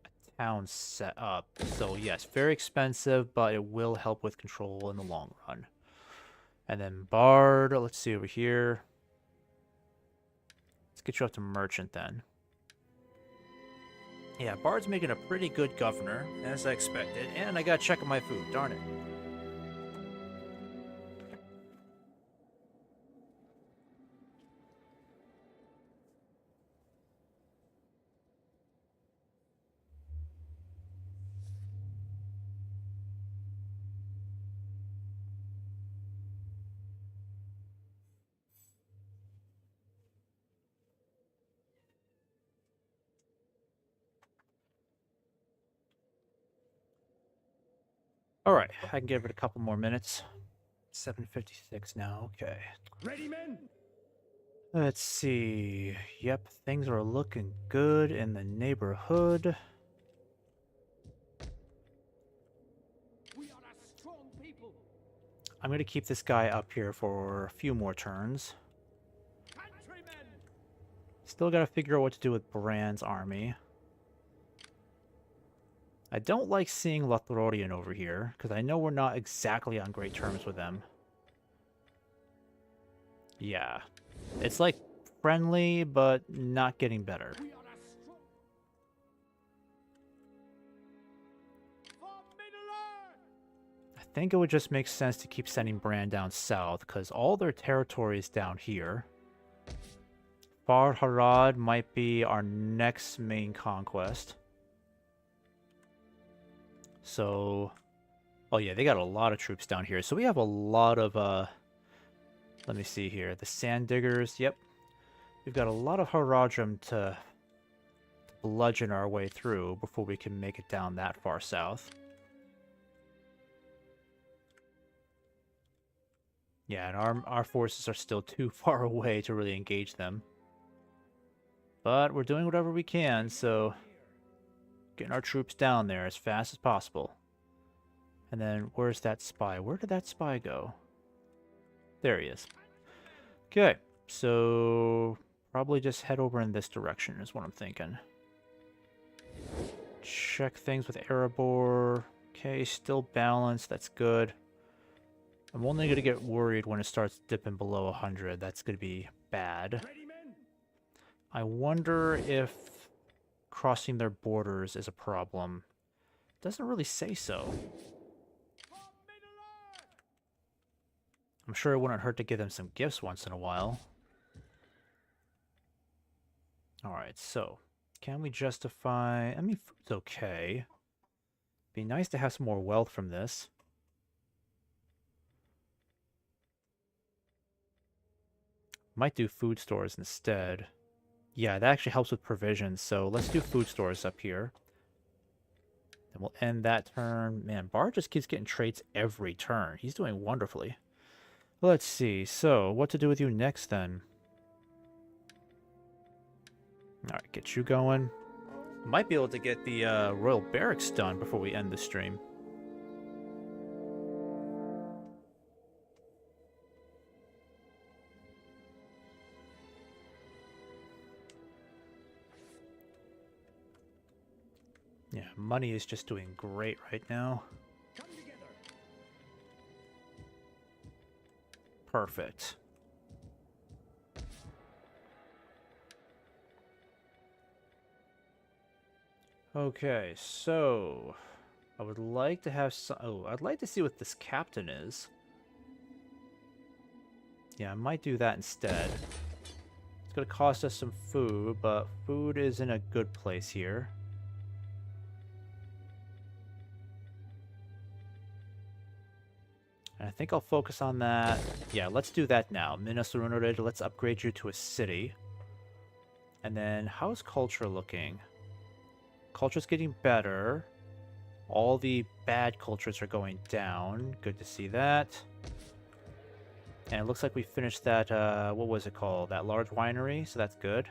a town set up. So yes, very expensive, but it will help with control in the long run. And then Bard, let's see over here. Let's get you up to Merchant then. Yeah, Bard's making a pretty good governor, as I expected, and I gotta check on my food, darn it. Alright, I can give it a couple more minutes. 7:56 now, okay. Ready, men? Let's see. Yep, things are looking good in the neighborhood. We are a strong people. I'm going to keep this guy up here for a few more turns. Countrymen. Still got to figure out what to do with Brand's army. I don't like seeing Lothlorien over here, because I know we're not exactly on great terms with them. Yeah. It's like friendly, but not getting better. We are a strong. For Middle-earth. I think it would just make sense to keep sending Bran down south, because all their territory is down here. Far Harad might be our next main conquest. So, oh yeah, they got a lot of troops down here. So we have a lot of, let me see here. The Sand Diggers, yep. We've got a lot of Haradrim to bludgeon our way through before we can make it down that far south. Yeah, and our forces are still too far away to really engage them. But we're doing whatever we can, so getting our troops down there as fast as possible. And then, where's that spy? Where did that spy go? There he is. Okay, so probably just head over in this direction is what I'm thinking. Check things with Erebor. Okay, still balanced. That's good. I'm only going to get worried when it starts dipping below 100. That's going to be bad. Ready, men? I wonder if crossing their borders is a problem. Doesn't really say so. For Middle-earth. I'm sure it wouldn't hurt to give them some gifts once in a while. Alright, so can we justify... I mean, food's okay. Be nice to have some more wealth from this. Might do food stores instead. Yeah, that actually helps with provisions, so let's do food stores up here. And we'll end that turn. Man, Bard just keeps getting traits every turn. He's doing wonderfully. Let's see. So, what to do with you next, then? Alright, get you going. Might be able to get the Royal Barracks done before we end the stream. Yeah, money is just doing great right now. Come together. Perfect. Okay, so I would like to have some. Oh, I'd like to see what this captain is. Yeah, I might do that instead. It's gonna cost us some food, but food is in a good place here. And I think I'll focus on that. Yeah, let's do that now. Minas Tirith, let's upgrade you to a city. And then, how's culture looking? Culture's getting better. All the bad cultures are going down. Good to see that. And it looks like we finished that, what was it called? That large winery, so that's good.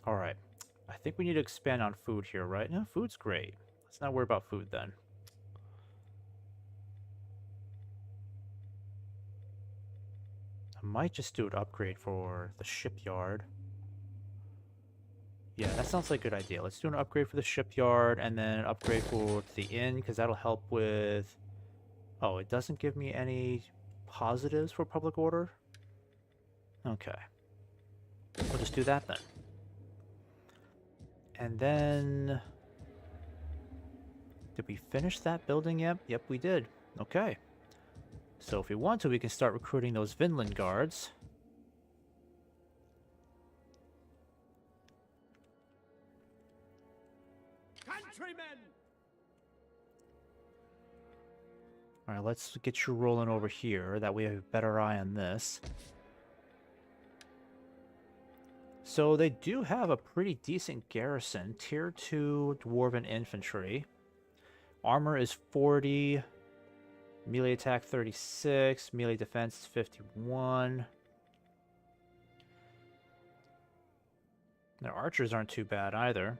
Alright. I think we need to expand on food here, right? No, food's great. Let's not worry about food then. I might just do an upgrade for the shipyard. Yeah, that sounds like a good idea. Let's do an upgrade for the shipyard and then an upgrade for the inn, because that'll help with... Oh, it doesn't give me any positives for public order? Okay. We'll just do that then. And then... Did we finish that building yet? Yep, we did. Okay. So if we want to, we can start recruiting those Vinland guards. Countrymen! Alright, let's get you rolling over here. That way we have a better eye on this. So they do have a pretty decent garrison. Tier 2 Dwarven Infantry. Armor is 40. Melee attack 36. Melee defense is 51. Their archers aren't too bad either.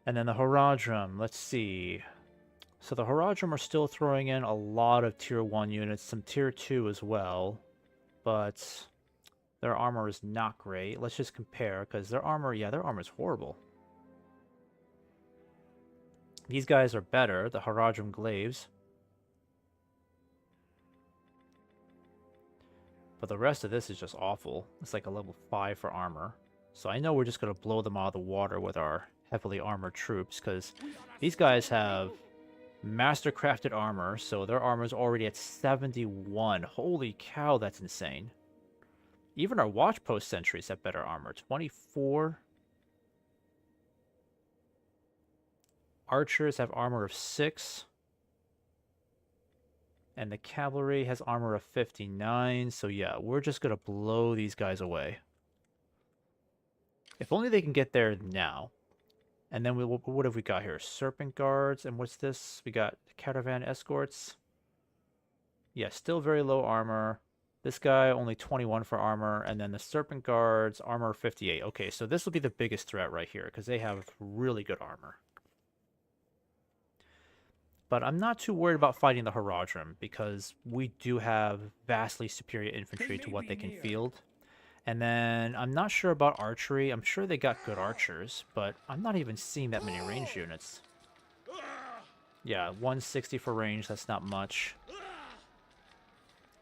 And then the Haradrim, let's see. So the Haradrim are still throwing in a lot of tier 1 units, some tier 2 as well. But their armor is not great. Let's just compare, because their armor, yeah, their armor is horrible. These guys are better, the Haradrim Glaives. But the rest of this is just awful. It's like a level 5 for armor. So I know we're just going to blow them out of the water with our heavily armored troops, because these guys have master-crafted armor, so their armor is already at 71. Holy cow, that's insane. Even our watch post sentries have better armor. 24. Archers have armor of 6. And the cavalry has armor of 59. So yeah, we're just going to blow these guys away. If only they can get there now. And then what have we got here? Serpent guards. And what's this? We got caravan escorts. Yeah, still very low armor. This guy only 21 for armor. And then the serpent guards, armor 58. Okay, so this will be the biggest threat right here, because they have really good armor. But I'm not too worried about fighting the Haradrim, because we do have vastly superior infantry to what they can field. And then I'm not sure about archery. I'm sure they got good archers, but I'm not even seeing that many range units. Yeah, 160 for range, that's not much.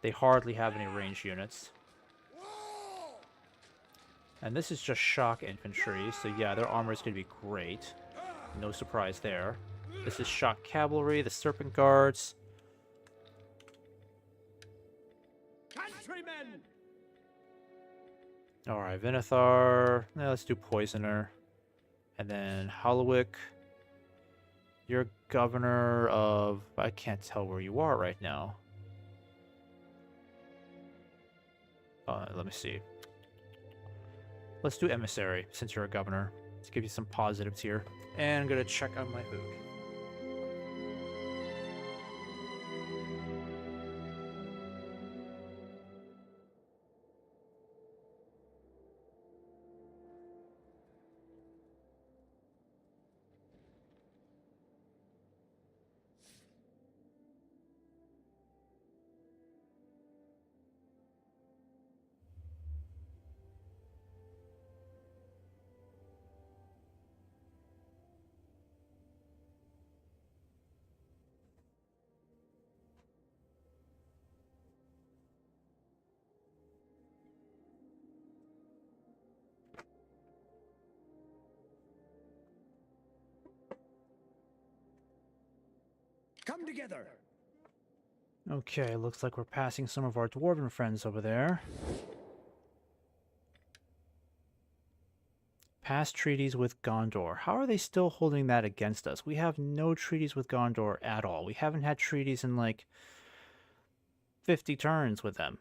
They hardly have any range units. And this is just shock infantry, so yeah, their armor is going to be great. No surprise there. This is shock cavalry, the serpent guards. Countrymen! Alright, Vinithar. Let's do Poisoner. And then Halawick. You're governor of... I can't tell where you are right now. Let me see. Let's do emissary, since you're a governor. Let's give you some positives here. And I'm going to check out my food. Come together. Okay, looks like we're passing some of our dwarven friends over there. Past treaties with Gondor. How are they still holding that against us? We have no treaties with Gondor at all. We haven't had treaties in like 50 turns with them.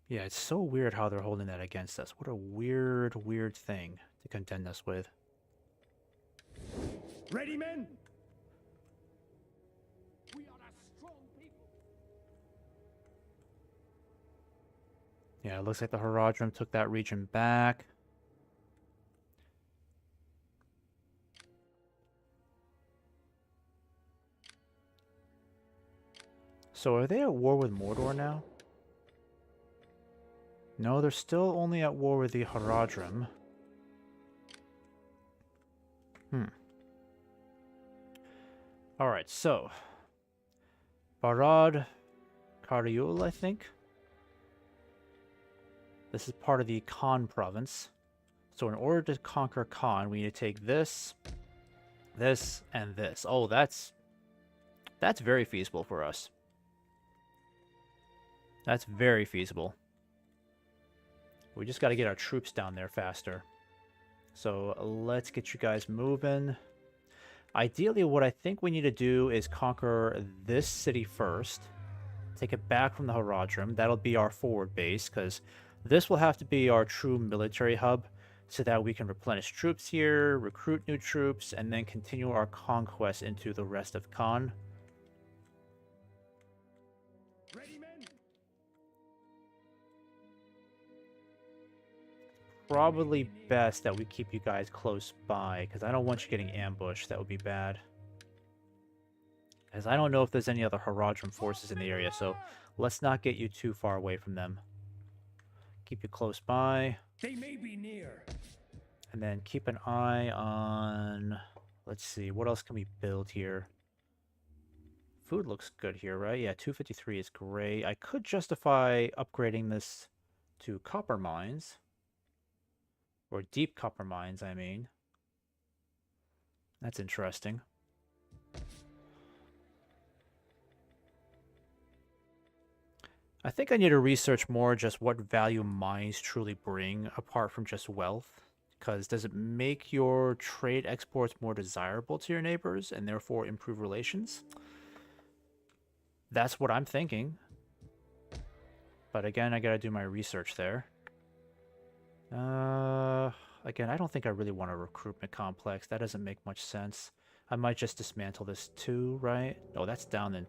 Yeah, it's so weird how they're holding that against us. What a weird, weird thing to contend us with. Ready, men? We are a strong people. Yeah, it looks like the Haradrim took that region back. So are they at war with Mordor now? No, they're still only at war with the Haradrim. Alright, so Barad Kariul, I think. This is part of the Khan province. So in order to conquer Khan, we need to take this, this, and this. Oh, that's very feasible for us. That's very feasible. We just got to get our troops down there faster. So let's get you guys moving. Ideally, what I think we need to do is conquer this city first. Take it back from the Haradrim. That'll be our forward base, because this will have to be our true military hub, so that we can replenish troops here, recruit new troops, and then continue our conquest into the rest of Khan. Ready, men? Probably best that we keep you guys close by, because I don't want you getting ambushed. That would be bad. As I don't know if there's any other Haradrim forces in the area, so let's not get you too far away from them. Keep you close by. They may be near. And then keep an eye on... Let's see, what else can we build here? Food looks good here, right? Yeah, 253 is great. I could justify upgrading this to copper mines. Or deep copper mines, I mean. That's interesting. I think I need to research more just what value mines truly bring, apart from just wealth. Because does it make your trade exports more desirable to your neighbors, and therefore improve relations? That's what I'm thinking. But again, I gotta do my research there. Again, I don't think I really want a recruitment complex. That doesn't make much sense. I might just dismantle this too, right? Oh, that's down in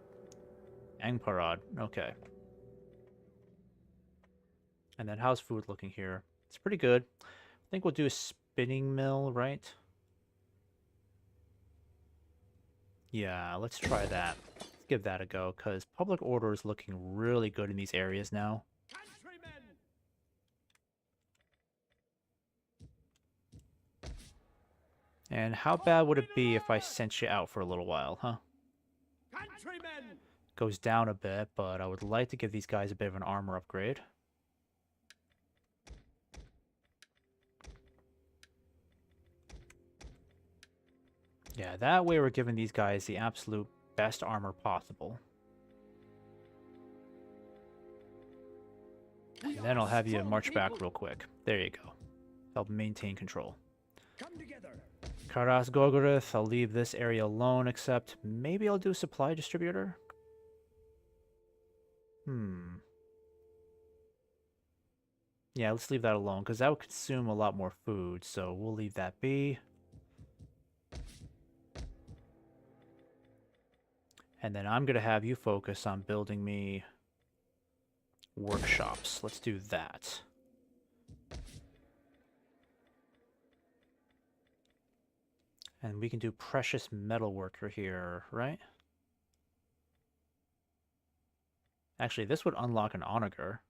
Angparad. Okay. And then how's food looking here? It's pretty good. I think we'll do a spinning mill, right? Yeah, let's try that. Let's give that a go, because public order is looking really good in these areas now. And how bad would it be if I sent you out for a little while, huh? Countrymen! Goes down a bit, but I would like to give these guys a bit of an armor upgrade. Yeah, that way we're giving these guys the absolute best armor possible. And then I'll have you march back real quick. There you go. Help maintain control. Come together. Karas Gorgoroth, I'll leave this area alone, except maybe I'll do a supply distributor? Yeah, let's leave that alone, because that would consume a lot more food, so we'll leave that be. And then I'm going to have you focus on building me workshops. Let's do that. And we can do precious metal worker here, right? Actually, this would unlock an onager.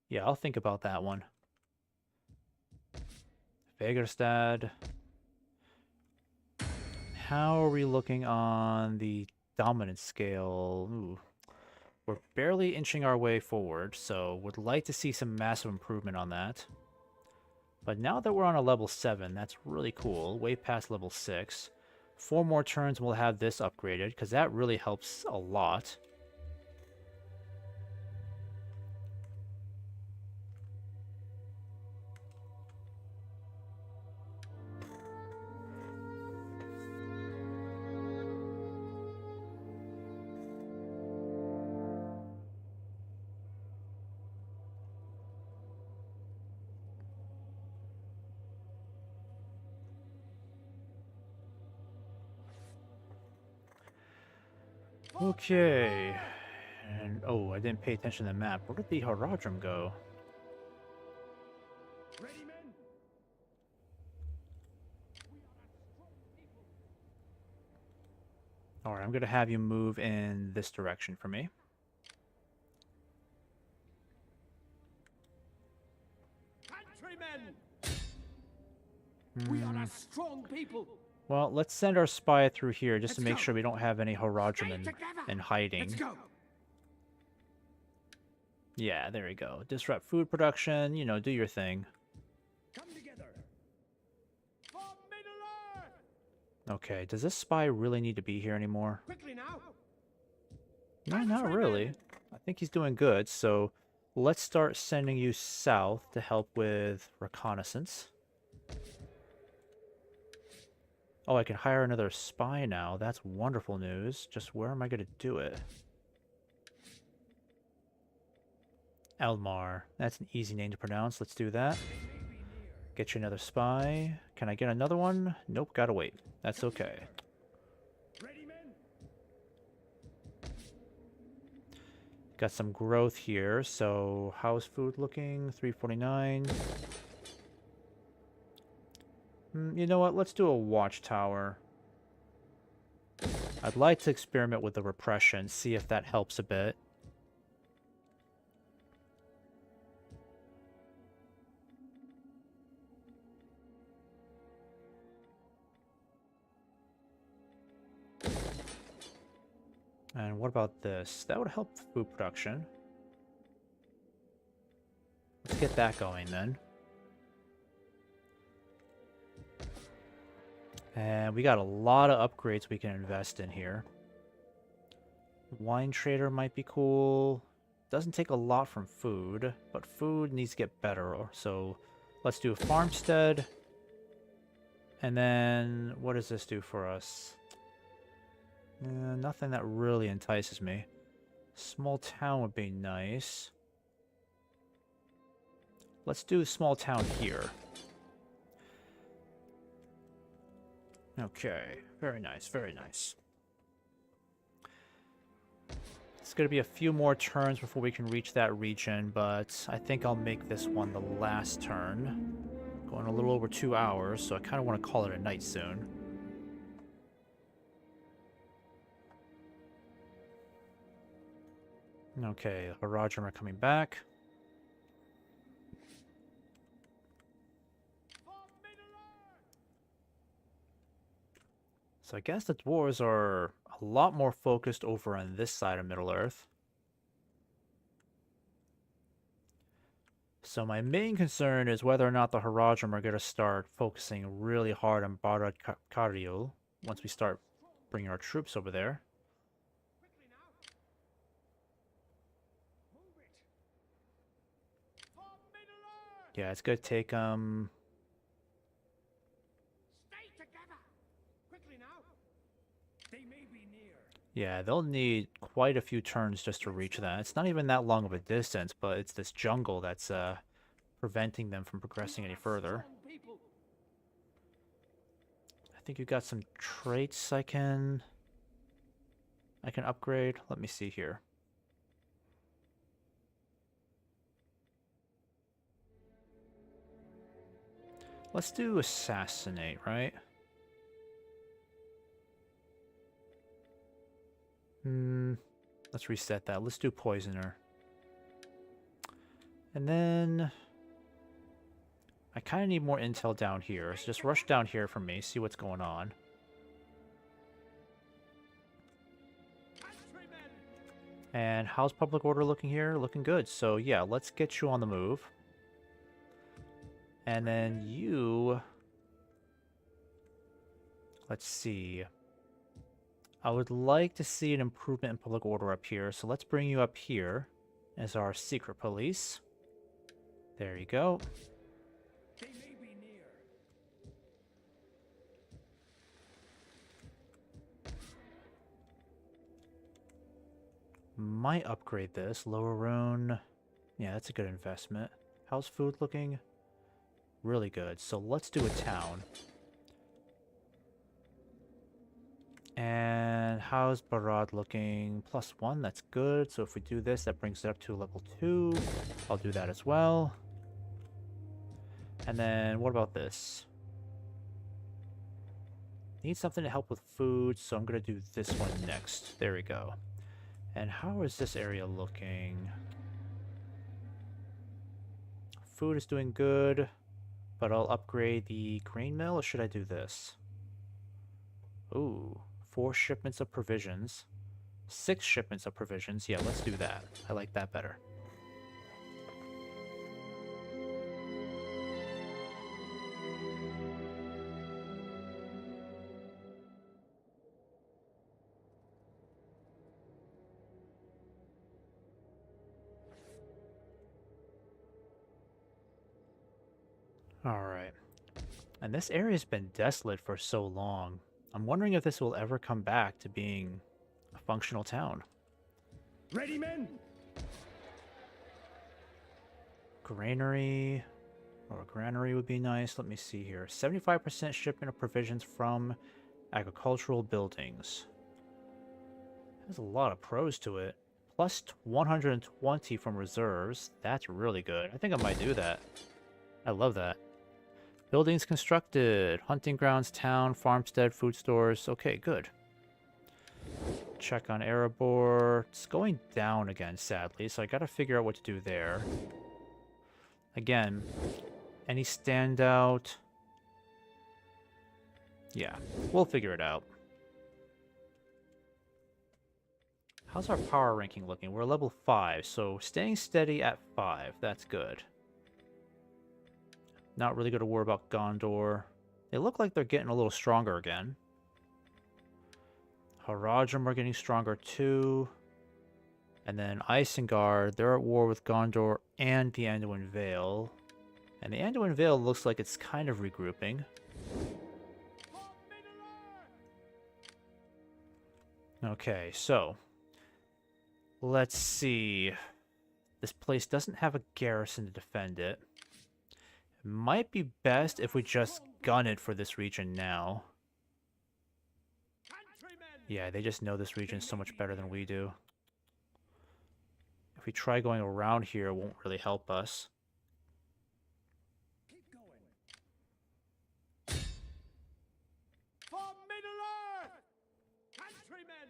Yeah, I'll think about that one. Fagerstad. How are we looking on the dominance scale? Ooh. We're barely inching our way forward, so would like to see some massive improvement on that. But now that we're on a level 7, that's really cool. Way past level 6. 4 more turns and we'll have this upgraded, because that really helps a lot. Okay. And, oh, I didn't pay attention to the map. Where did the Haradrim go? Ready, men? Alright, I'm going to have you move in this direction for me. Countrymen! We are a strong people. Well, let's send our spy through here just to make sure we don't have any Haradrim Stay in together. hiding. Let's go. Yeah, there we go. Disrupt food production, you know, do your thing. Come together. For Middle Earth! Okay, does this spy really need to be here anymore? Quickly now. No, not really. I think he's doing good, so let's start sending you south to help with reconnaissance. Oh, I can hire another spy now. That's wonderful news. Just where am I going to do it? Elmar. That's an easy name to pronounce. Let's do that. Get you another spy. Can I get another one? Nope, gotta wait. That's okay. Ready, men? Got some growth here, so how's food looking? 349. You know what? Let's do a watchtower. I'd like to experiment with the repression, see if that helps a bit. And what about this? That would help food production. Let's get that going then. And we got a lot of upgrades we can invest in here. Wine trader might be cool. Doesn't take a lot from food, but food needs to get better. So let's do a farmstead. And then what does this do for us? Nothing that really entices me. Small town would be nice. Let's do a small town here. Okay, very nice, very nice. It's going to be a few more turns before we can reach that region, but I think I'll make this one the last turn. Going a little over 2 hours, so I kind of want to call it a night soon. Okay, the Haradrim are coming back. So I guess the dwarves are a lot more focused over on this side of Middle-earth. So my main concern is whether or not the Haradrim are going to start focusing really hard on Barad Kariul once we start bringing our troops over there. Yeah, it's going to take Stay together. Quickly now. They may be near. Yeah, they'll need quite a few turns just to reach that. It's not even that long of a distance, but it's this jungle that's preventing them from progressing any further. I think you got some traits I can upgrade. Let me see here. Let's do assassinate, right? Let's reset that. Let's do poisoner. And then I kind of need more intel down here. So just rush down here for me, see what's going on. And how's public order looking here? Looking good. So yeah, let's get you on the move. And then you... Let's see. I would like to see an improvement in public order up here. So let's bring you up here as our secret police. There you go. They may be near. Might upgrade this. Lower rune. Yeah, that's a good investment. How's food looking? Really good. So let's do a town. And how's Barad looking? +1, that's good. So if we do this, that brings it up to level 2. I'll do that as well. And then what about this? Need something to help with food, so I'm going to do this one next. There we go. And how is this area looking? Food is doing good, but I'll upgrade the grain mill, or should I do this? Ooh, 4 shipments of provisions. 6 shipments of provisions. Yeah, let's do that. I like that better. Alright. And this area's been desolate for so long. I'm wondering if this will ever come back to being a functional town. Ready, men? Granary, or a granary would be nice. Let me see here. 75% shipment of provisions from agricultural buildings. There's a lot of pros to it. Plus 120 from reserves. That's really good. I think I might do that. I love that. Buildings constructed. Hunting grounds, town, farmstead, food stores. Okay, good. Check on Erebor. It's going down again, sadly, so I gotta figure out what to do there. Again, any standout? Yeah, we'll figure it out. How's our power ranking looking? We're level 5, so staying steady at 5. That's good. Not really going to worry about Gondor. They look like they're getting a little stronger again. Harajam are getting stronger too. And then Isengard, they're at war with Gondor and the Anduin Vale. And the Anduin Vale looks like it's kind of regrouping. Okay, so let's see. This place doesn't have a garrison to defend it. It might be best if we just gun it for this region now. Yeah, they just know this region so much better than we do. If we try going around here, it won't really help us. Keep going. For Middle-earth! Countrymen!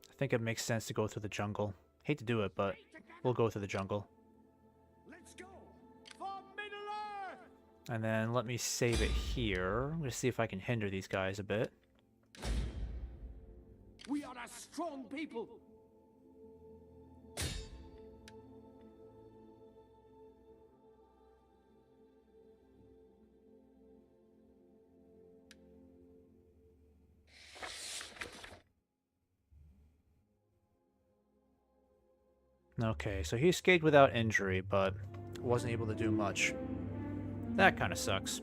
I think it makes sense to go through the jungle. Hate to do it, but we'll go through the jungle. Let's go! For Middle-earth! And then let me save it here. I'm going to see if I can hinder these guys a bit. We are a strong people! Okay, so he escaped without injury, but wasn't able to do much. That kind of sucks.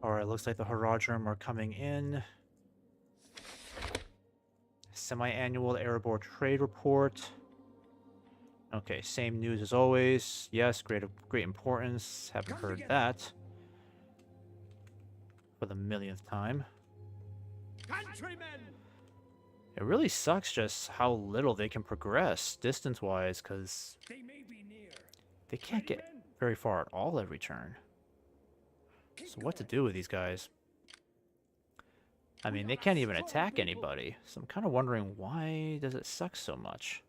Alright, looks like the Haradrim are coming in. Semi-annual Erebor trade report. Okay, same news as always. Yes, great importance. Haven't heard that for the millionth time. Countrymen! It really sucks just how little they can progress distance-wise, because They may be near. they can't get very far at all every turn. So what to do with these guys? I mean, they can't even attack anybody, so I'm kind of wondering why does it suck so much?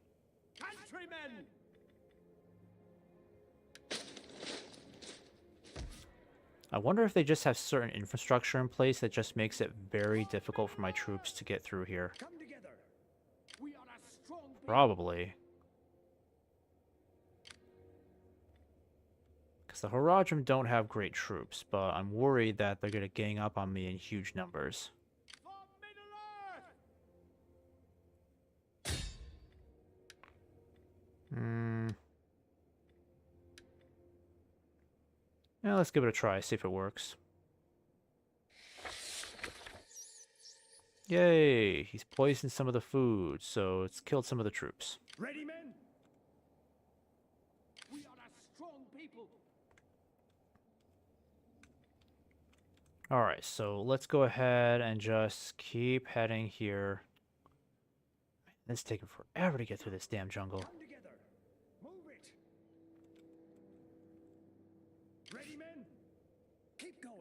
Countrymen! I wonder if they just have certain infrastructure in place that just makes it very difficult for my troops to get through here. Come together. We are a strong people. Probably. Because the Haradrim don't have great troops, but I'm worried that they're going to gang up on me in huge numbers. For Middle Earth! Hmm. Yeah, let's give it a try, see if it works. Yay! He's poisoned some of the food, so it's killed some of the troops. Ready, men? We are a strong people. Alright, so let's go ahead and just keep heading here. Man, it's taking forever to get through this damn jungle. Come together. Move it. Ready, men? Keep going.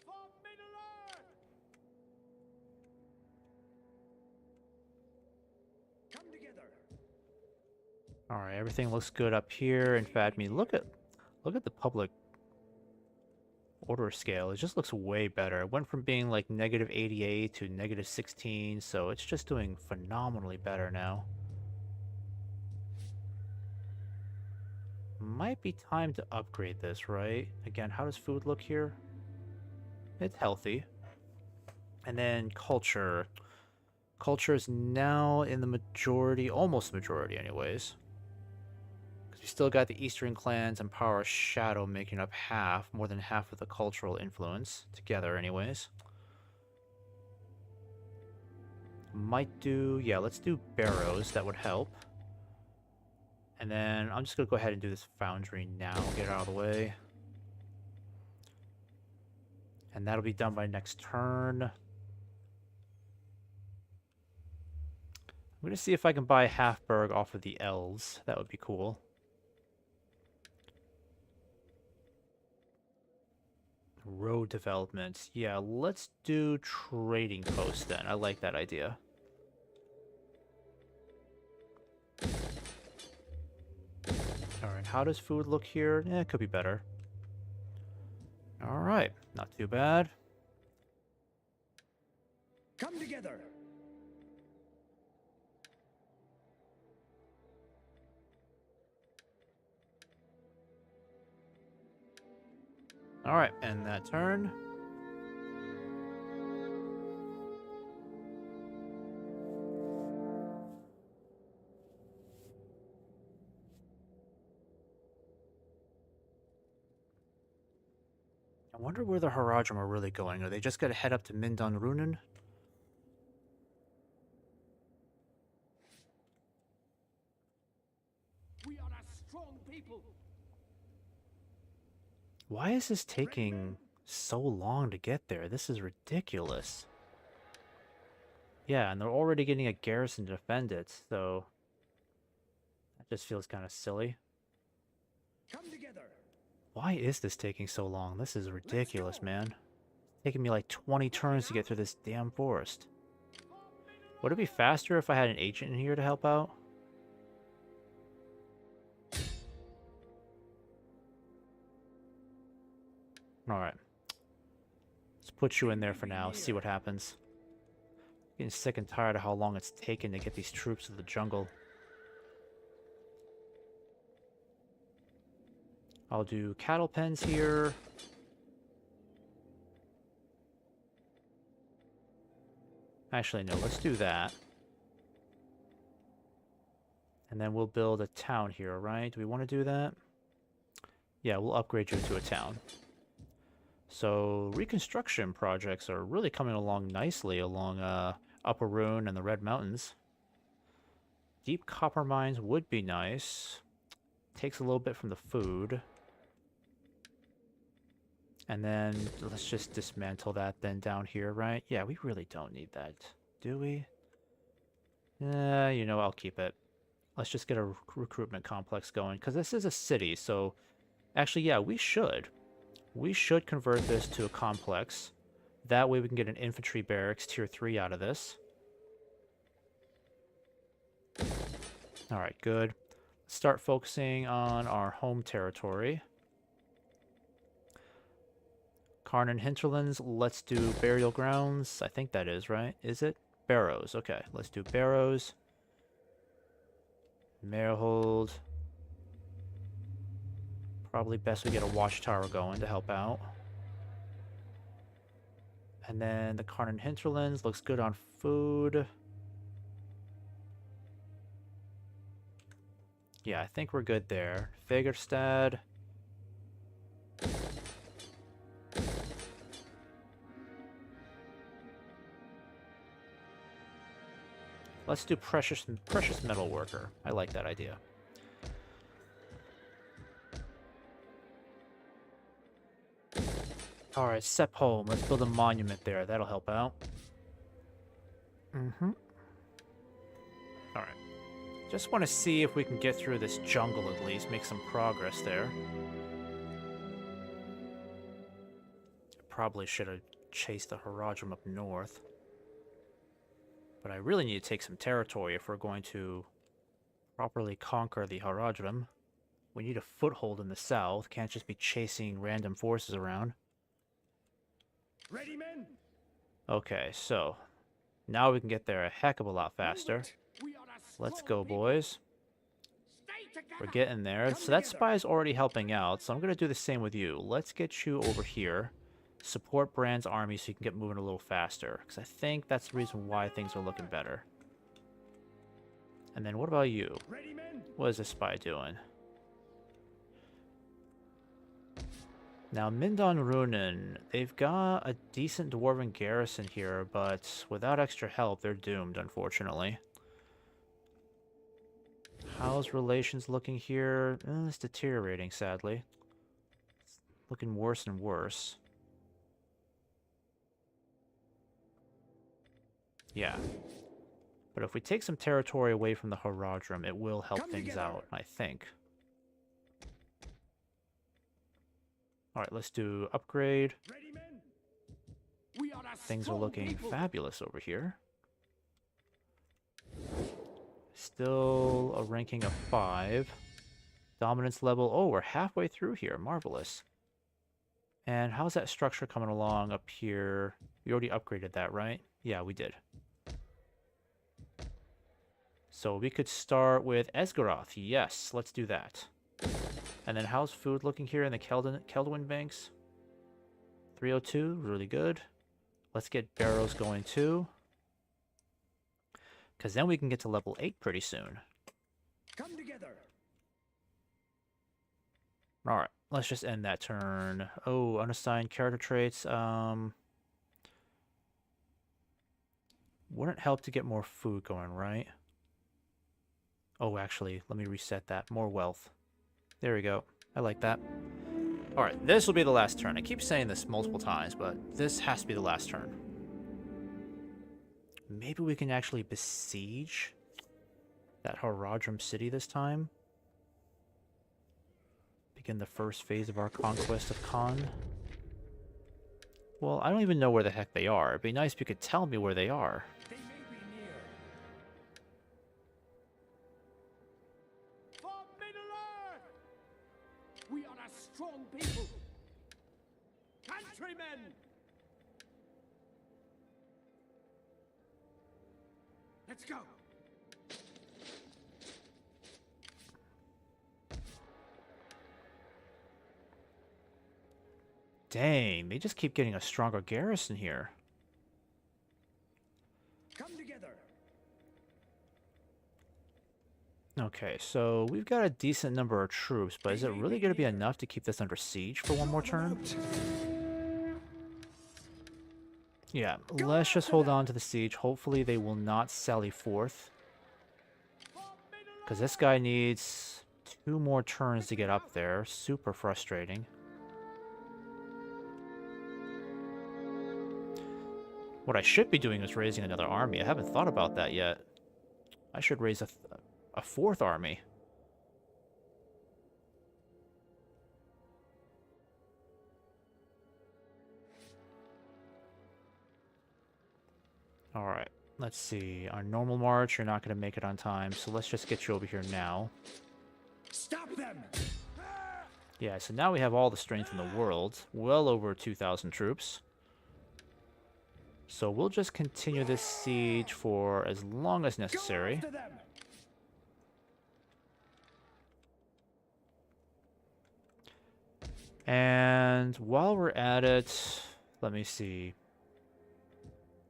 For Middle Earth! Come together. Alright, everything looks good up here. In fact, I mean, look at the public order scale. It just looks way better. It went from being like -88 to -16, so it's just doing phenomenally better now. Might be time to upgrade this, right? Again, how does food look here? It's healthy. And then culture. Culture is now in the majority, almost the majority anyways. Because we still got the Eastern clans and Power of Shadow making up more than half of the cultural influence, together anyways. Might do, yeah, let's do barrows, that would help. And then I'm just going to go ahead and do this foundry now, get it out of the way. And that'll be done by next turn. I'm going to see if I can buy Halfberg off of the elves. That would be cool. Road development. Yeah, let's do trading post then. I like that idea. Alright, how does food look here? It could be better. Alright, not too bad. Come together. Alright, end that turn. I wonder where the Haradrim are really going. Are they just gonna head up to Mindon Runen? We are a strong people. Why is this taking so long to get there? This is ridiculous. Yeah, and they're already getting a garrison to defend it, so that just feels kind of silly. Come together. Why is this taking so long? This is ridiculous, man. It's taking me like 20 turns to get through this damn forest. Would it be faster if I had an agent in here to help out? Alright. Let's put you in there for now, see what happens. Getting sick and tired of how long it's taken to get these troops to the jungle. I'll do cattle pens here. Actually, no, let's do that. And then we'll build a town here, right? Do we want to do that? Yeah, we'll upgrade you to a town. So, reconstruction projects are really coming along nicely along Upper Rune and the Red Mountains. Deep copper mines would be nice. Takes a little bit from the food. And then let's just dismantle that then down here, right? Yeah, we really don't need that, do we? You know, I'll keep it. Let's just get a recruitment complex going, because this is a city, so... Actually, yeah, we should. We should convert this to a complex. That way we can get an infantry barracks tier 3 out of this. Alright, good. Let's start focusing on our home territory. Karnan Hinterlands, let's do burial grounds. I think that is, right? Is it? Barrows, okay. Let's do barrows. Marehold. Probably best we get a watchtower going to help out. And then the Karnan Hinterlands looks good on food. Yeah, I think we're good there. Fagerstad. Let's do precious metal worker. I like that idea. Alright, Sepholm. Let's build a monument there. That'll help out. Alright. Just want to see if we can get through this jungle at least. Make some progress there. Probably should have chased the Haradrim up north. But I really need to take some territory if we're going to properly conquer the Haradrim. We need a foothold in the south. Can't just be chasing random forces around. Ready, men? Okay, so now we can get there a heck of a lot faster. Let's go, boys. We're getting there. So that spy is already helping out, so I'm going to do the same with you. Let's get you over here. Support Brand's army so you can get moving a little faster, because I think that's the reason why things are looking better. And then what about you? What is this spy doing? Now, Mindon Runen, they've got a decent dwarven garrison here, but without extra help, they're doomed, unfortunately. How's relations looking here? It's deteriorating, sadly. It's looking worse and worse. Yeah. But if we take some territory away from the Haradrim, it will help things out, I think. Alright, let's do upgrade. Things are looking fabulous over here. Still a ranking of 5. Dominance level. Oh, we're halfway through here. Marvelous. And how's that structure coming along up here? We already upgraded that, right? Yeah, we did. So we could start with Esgaroth. Yes, let's do that. And then how's food looking here in the Keldwyn banks? 302, really good. Let's get barrows going too. Because then we can get to level 8 pretty soon. Come together. Alright, let's just end that turn. Oh, unassigned character traits. Wouldn't help to get more food going, right? Oh, actually, let me reset that. More wealth. There we go. I like that. Alright, this will be the last turn. I keep saying this multiple times, but this has to be the last turn. Maybe we can actually besiege that Haradrim city this time. Begin the first phase of our conquest of Khan. Well, I don't even know where the heck they are. It'd be nice if you could tell me where they are. They may be near. For Middle-earth! We are a strong people. Countrymen! Let's go. Dang, they just keep getting a stronger garrison here. Come together. Okay, so we've got a decent number of troops, but is it really going to be enough to keep this under siege for one more turn? Yeah, let's just hold on to the siege. Hopefully they will not sally forth. Because this guy needs 2 more turns to get up there. Super frustrating. What I should be doing is raising another army. I haven't thought about that yet. I should raise a 4th army. Alright, let's see. Our normal march, you're not going to make it on time, so let's just get you over here now. Stop them! Yeah, so now we have all the strength in the world. Well over 2,000 troops. So we'll just continue this siege for as long as necessary. Go after them! And while we're at it, let me see.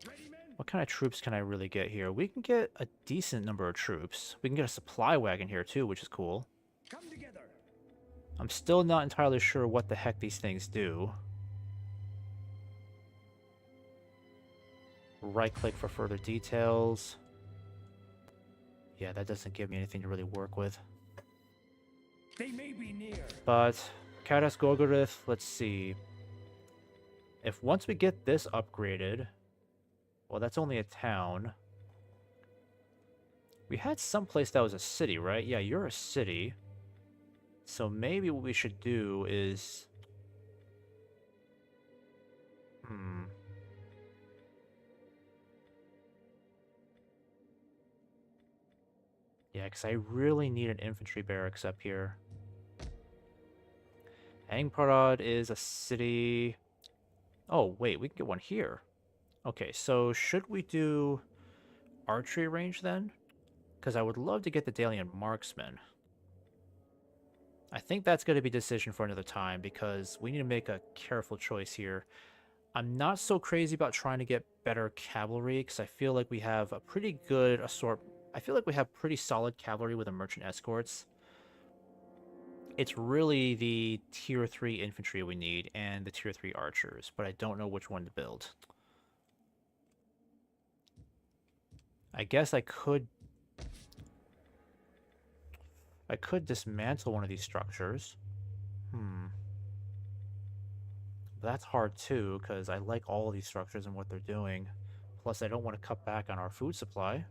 Ready, men? What kind of troops can I really get here? We can get a decent number of troops. We can get a supply wagon here too, which is cool. Come together. I'm still not entirely sure what the heck these things do. Right-click for further details. Yeah, that doesn't give me anything to really work with. They may be near. But Kadas Gorgorith, let's see. If once we get this upgraded, well, that's only a town. We had someplace that was a city, right? Yeah, you're a city. So maybe what we should do is... Yeah, because I really need an infantry barracks up here. Angparad is a city... Oh, wait, we can get one here. Okay, so should we do archery range then? Because I would love to get the Dalian marksman. I think that's going to be a decision for another time because we need to make a careful choice here. I'm not so crazy about trying to get better cavalry because I feel like we have a pretty good assortment. I feel like we have pretty solid cavalry with the merchant escorts. It's really the tier 3 infantry we need and the tier 3 archers, but I don't know which one to build. I guess I could dismantle one of these structures. That's hard too, because I like all of these structures and what they're doing. Plus, I don't want to cut back on our food supply.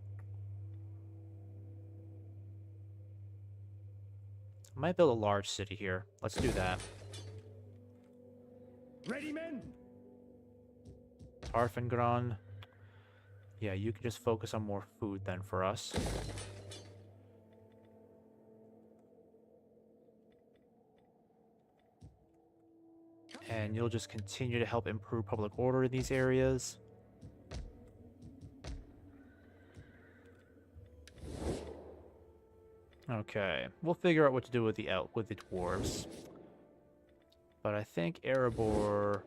I might build a large city here. Let's do that. Ready, men? Tarfengron. Yeah, you can just focus on more food then for us. And you'll just continue to help improve public order in these areas. Okay, we'll figure out what to do with the dwarves. But I think Erebor...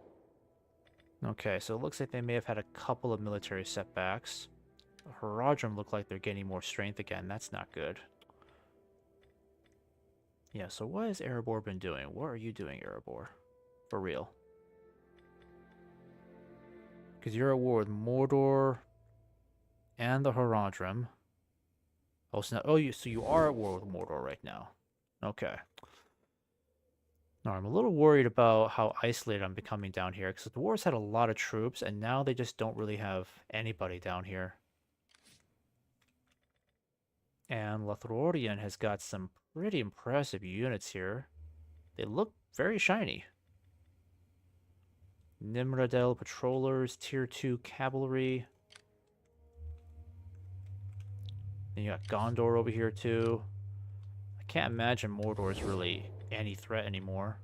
Okay, so it looks like they may have had a couple of military setbacks. Haradrim look like they're gaining more strength again. That's not good. Yeah, so what has Erebor been doing? What are you doing, Erebor? For real. Because you're at war with Mordor and the Haradrim. Oh, so, so you are at war with Mordor right now. Okay. Now, I'm a little worried about how isolated I'm becoming down here, because the dwarves had a lot of troops, and now they just don't really have anybody down here. And Lothlorien has got some pretty impressive units here. They look very shiny. Nimradel patrollers, tier 2 cavalry. Then you got Gondor over here too. I can't imagine Mordor is really any threat anymore.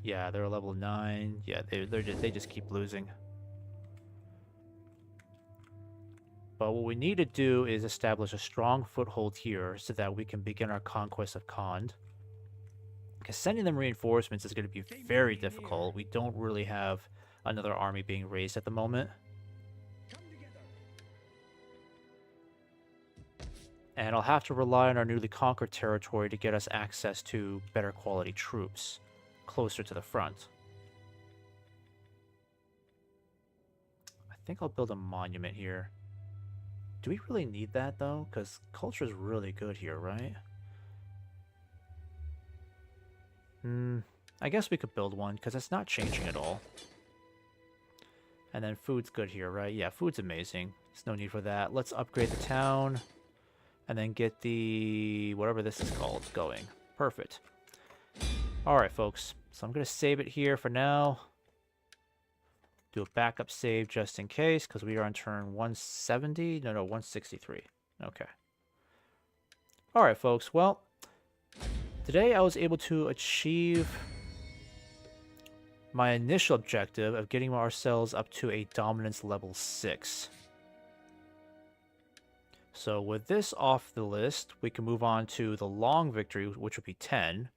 Yeah, they're level 9. Yeah, they just keep losing. But what we need to do is establish a strong foothold here so that we can begin our conquest of Khand. Because sending them reinforcements is going to be very difficult. We don't really have another army being raised at the moment. And I'll have to rely on our newly conquered territory to get us access to better quality troops closer to the front. I think I'll build a monument here. Do we really need that, though? Because culture is really good here, right? I guess we could build one, because it's not changing at all. And then food's good here, right? Yeah, food's amazing. There's no need for that. Let's upgrade the town. And then get the... whatever this is called going. Perfect. Alright, folks. So I'm going to save it here for now. Do a backup save just in case, because we are on turn 170. No, 163. Okay. Alright, folks. Well, today I was able to achieve my initial objective of getting ourselves up to a dominance level 6. So with this off the list, we can move on to the long victory, which would be 10.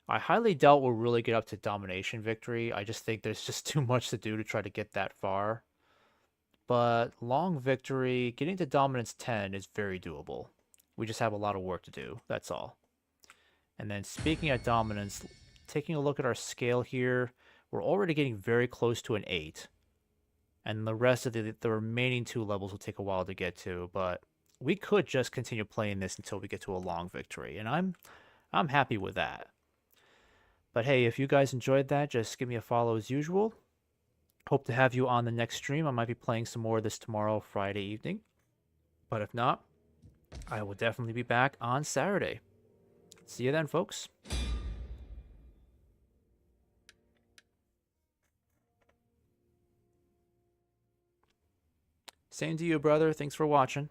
I highly doubt we'll really get up to domination victory. I just think there's just too much to do to try to get that far. But long victory, getting to dominance 10 is very doable. We just have a lot of work to do, that's all. And then speaking of dominance, taking a look at our scale here, we're already getting very close to an 8. And the rest of the remaining 2 levels will take a while to get to, but we could just continue playing this until we get to a long victory, and I'm happy with that. But hey, if you guys enjoyed that, just give me a follow as usual. Hope to have you on the next stream. I might be playing some more of this tomorrow, Friday evening. But if not, I will definitely be back on Saturday. See you then, folks. Same to you, brother. Thanks for watching.